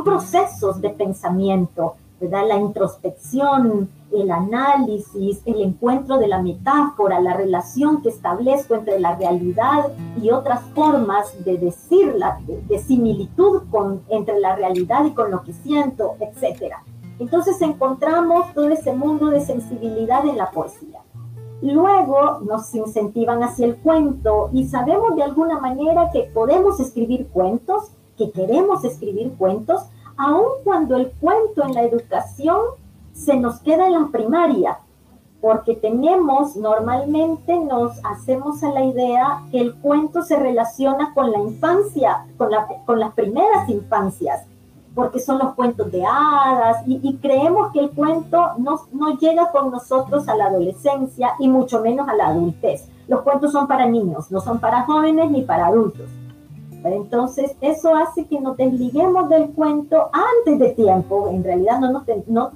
procesos de pensamiento, ¿verdad? La introspección, el análisis, el encuentro de la metáfora, la relación que establezco entre la realidad y otras formas de decirla, de similitud entre la realidad y con lo que siento, etc. Entonces encontramos todo ese mundo de sensibilidad en la poesía. Luego nos incentivan hacia el cuento y sabemos de alguna manera que podemos escribir cuentos, que queremos escribir cuentos, aun cuando el cuento en la educación se nos queda en la primaria, porque normalmente nos hacemos a la idea que el cuento se relaciona con la infancia, con las primeras infancias, porque son los cuentos de hadas, y creemos que el cuento no llega con nosotros a la adolescencia y mucho menos a la adultez. Los cuentos son para niños, no son para jóvenes ni para adultos. Entonces, eso hace que nos desliguemos del cuento antes de tiempo. En realidad no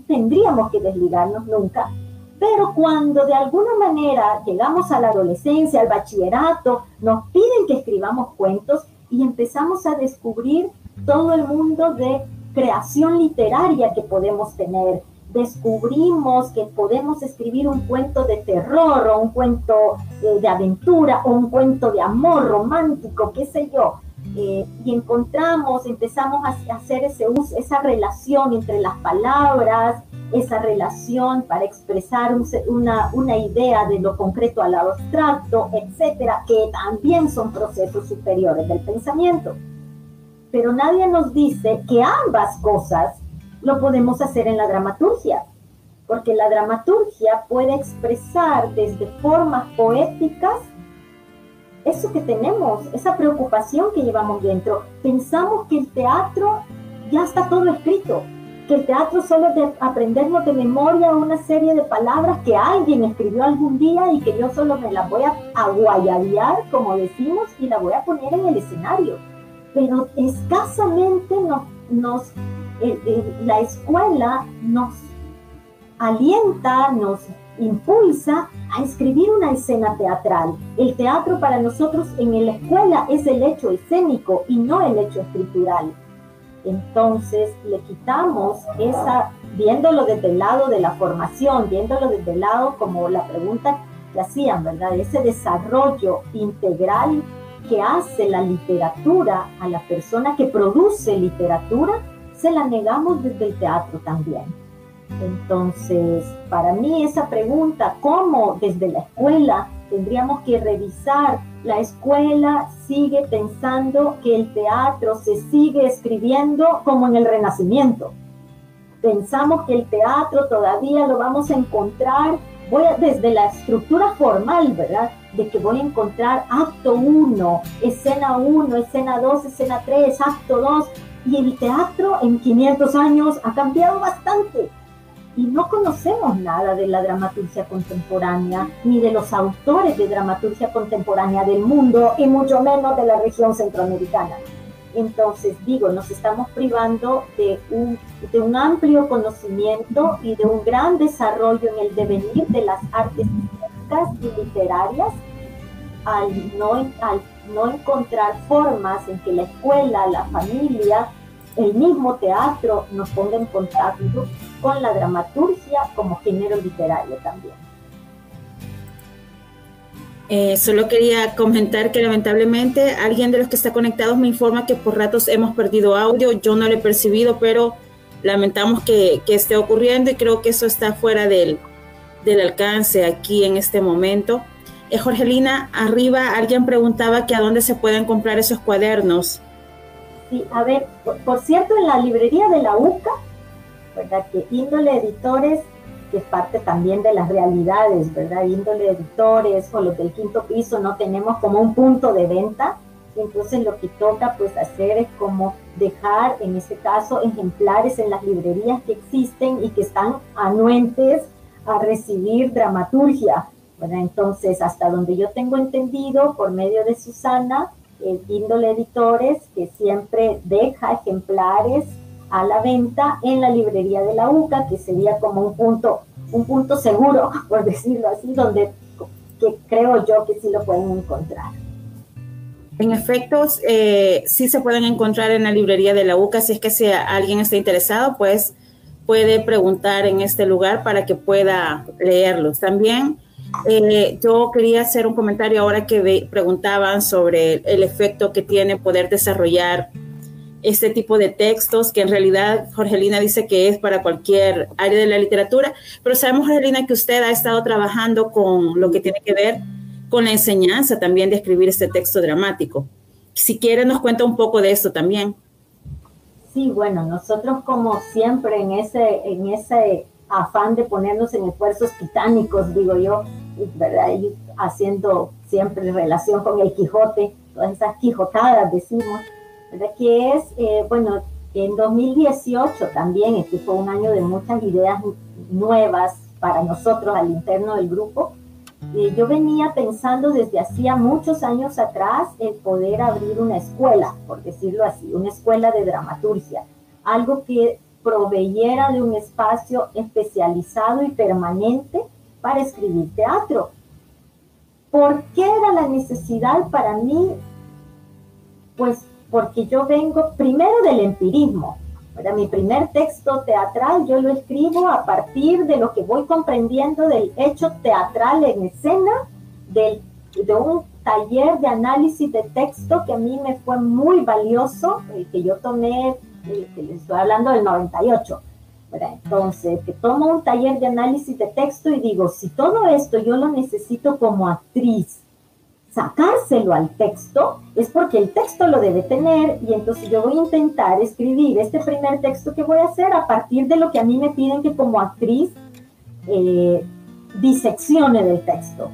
tendríamos que desligarnos nunca, pero cuando de alguna manera llegamos a la adolescencia, al bachillerato, nos piden que escribamos cuentos y empezamos a descubrir todo el mundo de creación literaria que podemos tener. Descubrimos que podemos escribir un cuento de terror o un cuento de aventura o un cuento de amor romántico, qué sé yo. Y empezamos a hacer esa relación entre las palabras, esa relación para expresar una idea de lo concreto a lo abstracto, etcétera, que también son procesos superiores del pensamiento. Pero nadie nos dice que ambas cosas lo podemos hacer en la dramaturgia, porque la dramaturgia puede expresar desde formas poéticas eso que tenemos, esa preocupación que llevamos dentro. Pensamos que el teatro ya está todo escrito, que el teatro solo es de aprendernos de memoria una serie de palabras que alguien escribió algún día y que yo solo me las voy a aguayadear, como decimos, y la voy a poner en el escenario. Pero escasamente la escuela nos alienta, nos impulsa a escribir una escena teatral. El teatro para nosotros en la escuela es el hecho escénico y no el hecho escritural. Entonces le quitamos viéndolo desde el lado de la formación, viéndolo desde el lado como la pregunta que hacían, ¿verdad? Ese desarrollo integral que hace la literatura a la persona que produce literatura, se la negamos desde el teatro también. Entonces, para mí esa pregunta, ¿cómo desde la escuela tendríamos que revisar? La escuela sigue pensando que el teatro se sigue escribiendo como en el Renacimiento. Pensamos que el teatro todavía lo vamos a encontrar, desde la estructura formal, ¿verdad? De que voy a encontrar acto 1, escena 1, escena 2, escena 3, acto 2, Y el teatro en 500 años ha cambiado bastante. Y no conocemos nada de la dramaturgia contemporánea, ni de los autores de dramaturgia contemporánea del mundo, y mucho menos de la región centroamericana. Entonces, digo, nos estamos privando de un amplio conocimiento y de un gran desarrollo en el devenir de las artes escénicas y literarias al no encontrar formas en que la escuela, la familia, el mismo teatro nos ponga en contacto con la dramaturgia como género literario también. Solo quería comentar que lamentablemente alguien de los que está conectados me informa que por ratos hemos perdido audio. Yo no lo he percibido, pero lamentamos que esté ocurriendo y creo que eso está fuera del alcance aquí en este momento. Jorgelina, arriba alguien preguntaba que a dónde se pueden comprar esos cuadernos. Sí, a ver, por cierto, en la librería de la UCA, ¿verdad? Que Índole Editores, que es parte también de las realidades, ¿verdad? Índole Editores o los del quinto piso no tenemos como un punto de venta, entonces lo que toca pues hacer es como dejar, en este caso, ejemplares en las librerías que existen y que están anuentes a recibir dramaturgia, ¿verdad? Entonces, hasta donde yo tengo entendido, por medio de Susana, Índole Editores, que siempre deja ejemplares a la venta en la librería de la UCA, que sería como un punto seguro, por decirlo así, donde que creo yo que sí lo pueden encontrar. En efecto, sí se pueden encontrar en la librería de la UCA. Si es que si alguien está interesado, pues puede preguntar en este lugar para que pueda leerlos. También yo quería hacer un comentario ahora que preguntaban sobre el efecto que tiene poder desarrollar este tipo de textos, que en realidad Jorgelina dice que es para cualquier área de la literatura, pero sabemos, Jorgelina, que usted ha estado trabajando con lo que tiene que ver con la enseñanza también de escribir este texto dramático. Si quiere, nos cuenta un poco de esto también. Sí, bueno, nosotros como siempre en ese afán de ponernos en esfuerzos titánicos, digo yo, ¿verdad? Y haciendo siempre relación con el Quijote, todas esas quijotadas decimos, ¿verdad? Que es, bueno, en 2018 también, este fue un año de muchas ideas nuevas para nosotros al interno del grupo. Yo venía pensando desde hacía muchos años atrás el poder abrir una escuela, por decirlo así, una escuela de dramaturgia, algo que proveyera de un espacio especializado y permanente para escribir teatro. ¿Por qué era la necesidad para mí? Pues porque yo vengo primero del empirismo. Mi primer texto teatral yo lo escribo a partir de lo que voy comprendiendo del hecho teatral en escena, de un taller de análisis de texto que a mí me fue muy valioso, que yo tomé, que les estoy hablando del 98. Entonces, que tomo un taller de análisis de texto y digo, si todo esto yo lo necesito como actriz, sacárselo al texto, es porque el texto lo debe tener, y entonces yo voy a intentar escribir este primer texto que voy a hacer a partir de lo que a mí me piden que como actriz diseccione del texto.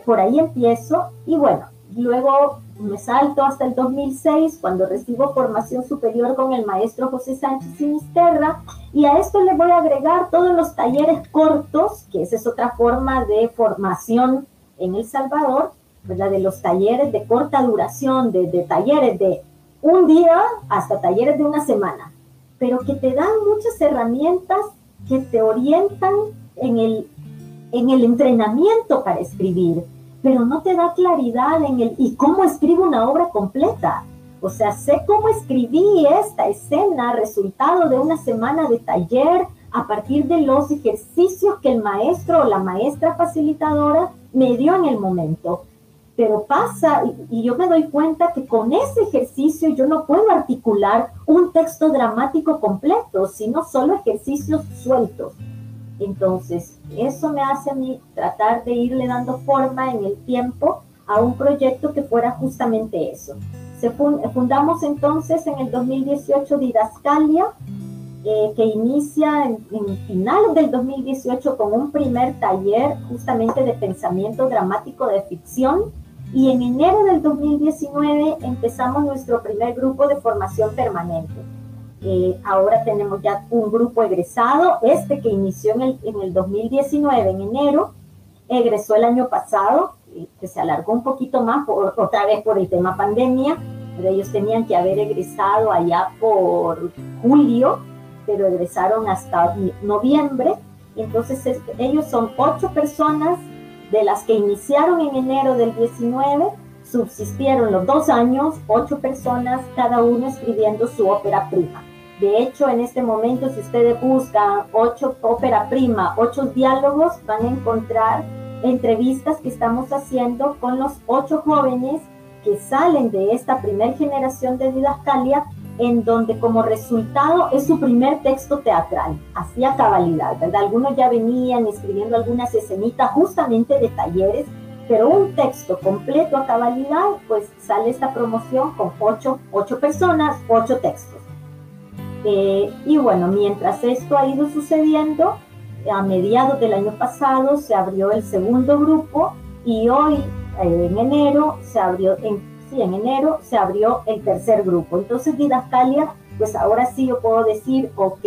Por ahí empiezo, y bueno, luego me salto hasta el 2006, cuando recibo formación superior con el maestro José Sánchez Sinisterra, y a esto le voy a agregar todos los talleres cortos, que esa es otra forma de formación en El Salvador, ¿verdad? De los talleres de corta duración, de talleres de un día hasta talleres de una semana, pero que te dan muchas herramientas que te orientan en el entrenamiento para escribir, pero no te da claridad en y cómo escribo una obra completa. O sea, sé cómo escribí esta escena, resultado de una semana de taller, a partir de los ejercicios que el maestro o la maestra facilitadora me dio en el momento. Pero pasa, y yo me doy cuenta que con ese ejercicio yo no puedo articular un texto dramático completo, sino solo ejercicios sueltos. Entonces, eso me hace a mí tratar de irle dando forma en el tiempo a un proyecto que fuera justamente eso. Fundamos entonces en el 2018 Didascalia, que inicia en finales del 2018 con un primer taller justamente de pensamiento dramático de ficción, y en enero del 2019 empezamos nuestro primer grupo de formación permanente. Ahora tenemos ya un grupo egresado, que inició en el 2019, en enero, egresó el año pasado, que se alargó un poquito más, otra vez por el tema pandemia, pero ellos tenían que haber egresado allá por julio, pero egresaron hasta noviembre. Entonces ellos son 8 personas, de las que iniciaron en enero del 19, subsistieron los 2 años, 8 personas, cada uno escribiendo su ópera prima. De hecho, en este momento, si ustedes buscan 8 ópera prima, 8 diálogos, van a encontrar entrevistas que estamos haciendo con los 8 jóvenes que salen de esta primera generación de Didascalia, en donde como resultado es su primer texto teatral, así a cabalidad, ¿verdad? Algunos ya venían escribiendo algunas escenitas justamente de talleres, pero un texto completo a cabalidad, pues sale esta promoción con 8 personas, 8 textos. Y bueno, mientras esto ha ido sucediendo, a mediados del año pasado se abrió el segundo grupo y hoy, en enero, se abrió el tercer grupo. Entonces, Didascalia, pues ahora sí yo puedo decir, ok,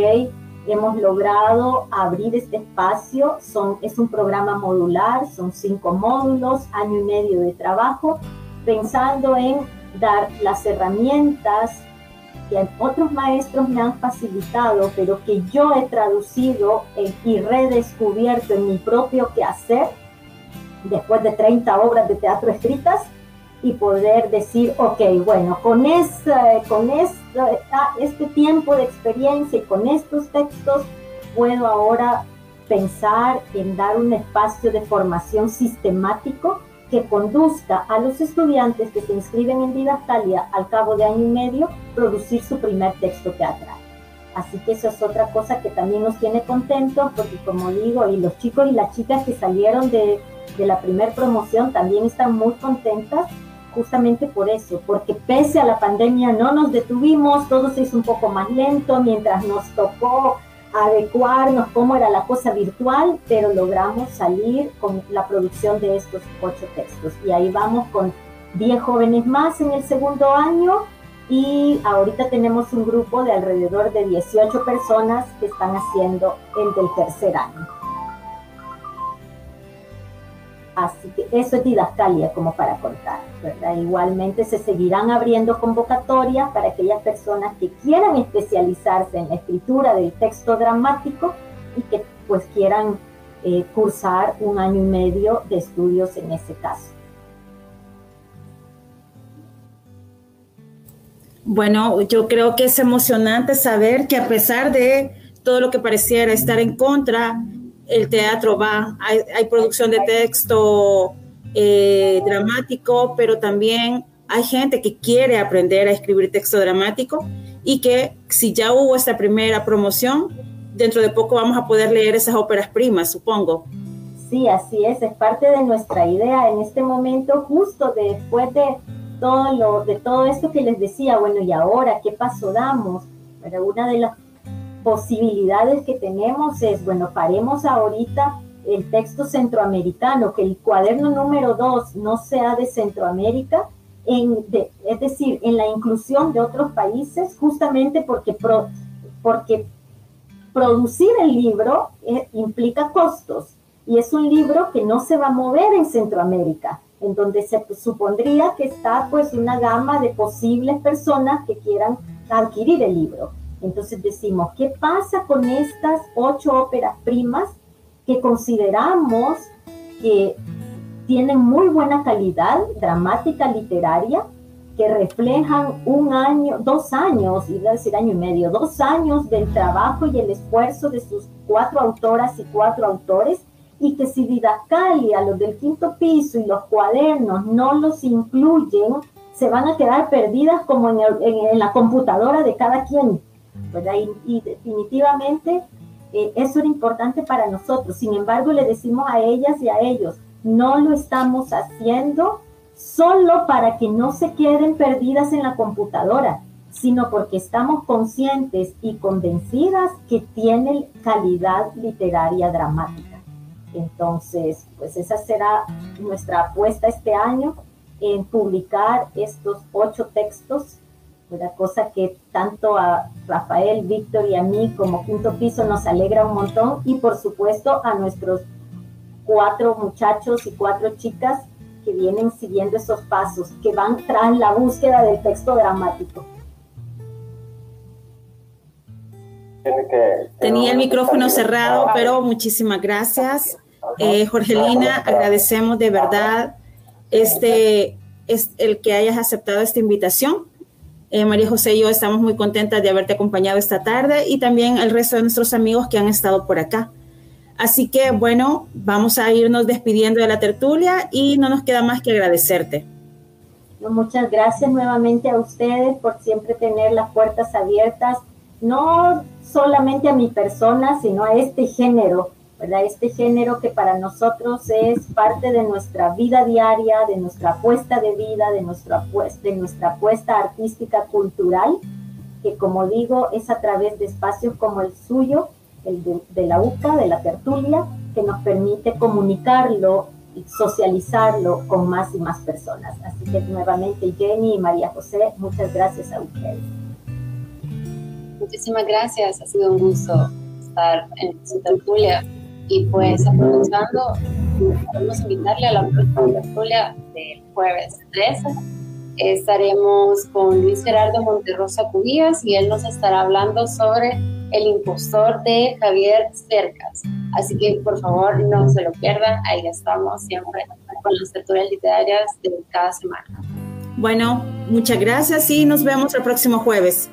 hemos logrado abrir este espacio, es un programa modular, son 5 módulos, año y medio de trabajo, pensando en dar las herramientas que otros maestros me han facilitado, pero que yo he traducido y redescubierto en mi propio quehacer, después de 30 obras de teatro escritas, y poder decir, ok, bueno, con este tiempo de experiencia y con estos textos, puedo ahora pensar en dar un espacio de formación sistemático que conduzca a los estudiantes que se inscriben en Didascalia al cabo de año y medio, producir su primer texto teatral. Así que eso es otra cosa que también nos tiene contentos, porque como digo, y los chicos y las chicas que salieron de la primer promoción también están muy contentas, justamente por eso, porque pese a la pandemia no nos detuvimos, todo se hizo un poco más lento mientras nos tocó adecuarnos cómo era la cosa virtual, pero logramos salir con la producción de estos 8 textos. Y ahí vamos con 10 jóvenes más en el segundo año, y ahorita tenemos un grupo de alrededor de 18 personas que están haciendo el del tercer año. Así que eso es Didascalia, como para contar, ¿verdad? Igualmente se seguirán abriendo convocatorias para aquellas personas que quieran especializarse en la escritura del texto dramático y que pues quieran cursar un año y medio de estudios en ese caso. Bueno, yo creo que es emocionante saber que a pesar de todo lo que pareciera estar en contra, el teatro va, hay producción de texto dramático, pero también hay gente que quiere aprender a escribir texto dramático y que si ya hubo esta primera promoción, dentro de poco vamos a poder leer esas óperas primas, supongo. Sí, así es parte de nuestra idea en este momento, justo después de todo esto que les decía, bueno, y ahora, ¿qué paso damos? Pero una de las posibilidades que tenemos es, bueno, paremos ahorita el texto centroamericano, que el cuaderno número 2 no sea de Centroamérica, es decir, en la inclusión de otros países, justamente porque producir el libro implica costos, y es un libro que no se va a mover en Centroamérica, en donde se supondría que está pues una gama de posibles personas que quieran adquirir el libro. Entonces decimos, ¿qué pasa con estas 8 óperas primas que consideramos que tienen muy buena calidad dramática, literaria, que reflejan 2 años, iba a decir año y medio, 2 años del trabajo y el esfuerzo de sus 4 autoras y 4 autores, y que si Didascalia, los del quinto piso y los cuadernos no los incluyen, se van a quedar perdidas como en la computadora de cada quien, ¿verdad? Y definitivamente eso era importante para nosotros. Sin embargo, le decimos a ellas y a ellos, no lo estamos haciendo solo para que no se queden perdidas en la computadora, sino porque estamos conscientes y convencidas que tienen calidad literaria dramática. Entonces, pues esa será nuestra apuesta este año, en publicar estos 8 textos, una cosa que tanto a Rafael, Víctor y a mí como Quinto Piso nos alegra un montón, y por supuesto a nuestros 4 muchachos y 4 chicas que vienen siguiendo esos pasos, que van tras la búsqueda del texto dramático. Tenía el micrófono cerrado, pero muchísimas gracias. Jorgelina, agradecemos de verdad el que hayas aceptado esta invitación. María José y yo estamos muy contentas de haberte acompañado esta tarde, y también el resto de nuestros amigos que han estado por acá. Así que, bueno, vamos a irnos despidiendo de la tertulia y no nos queda más que agradecerte. Muchas gracias nuevamente a ustedes por siempre tener las puertas abiertas, no solamente a mi persona, sino a este género, ¿verdad? Este género que para nosotros es parte de nuestra vida diaria, de nuestra apuesta de vida, de nuestra apuesta artística, cultural, que, como digo, es a través de espacios como el suyo, el de la UCA, de la tertulia, que nos permite comunicarlo y socializarlo con más y más personas. Así que nuevamente, Jenny y María José, muchas gracias a ustedes. Muchísimas gracias, ha sido un gusto estar en su tertulia, y pues aprovechando, podemos invitarle a la próxima tertulia del jueves 13. Estaremos con Luis Gerardo Monterrosa Cubillas, y él nos estará hablando sobre El impostor de Javier Cercas. Así que por favor no se lo pierdan, ahí estamos siempre con las tertulias literarias de cada semana. Bueno, muchas gracias y nos vemos el próximo jueves.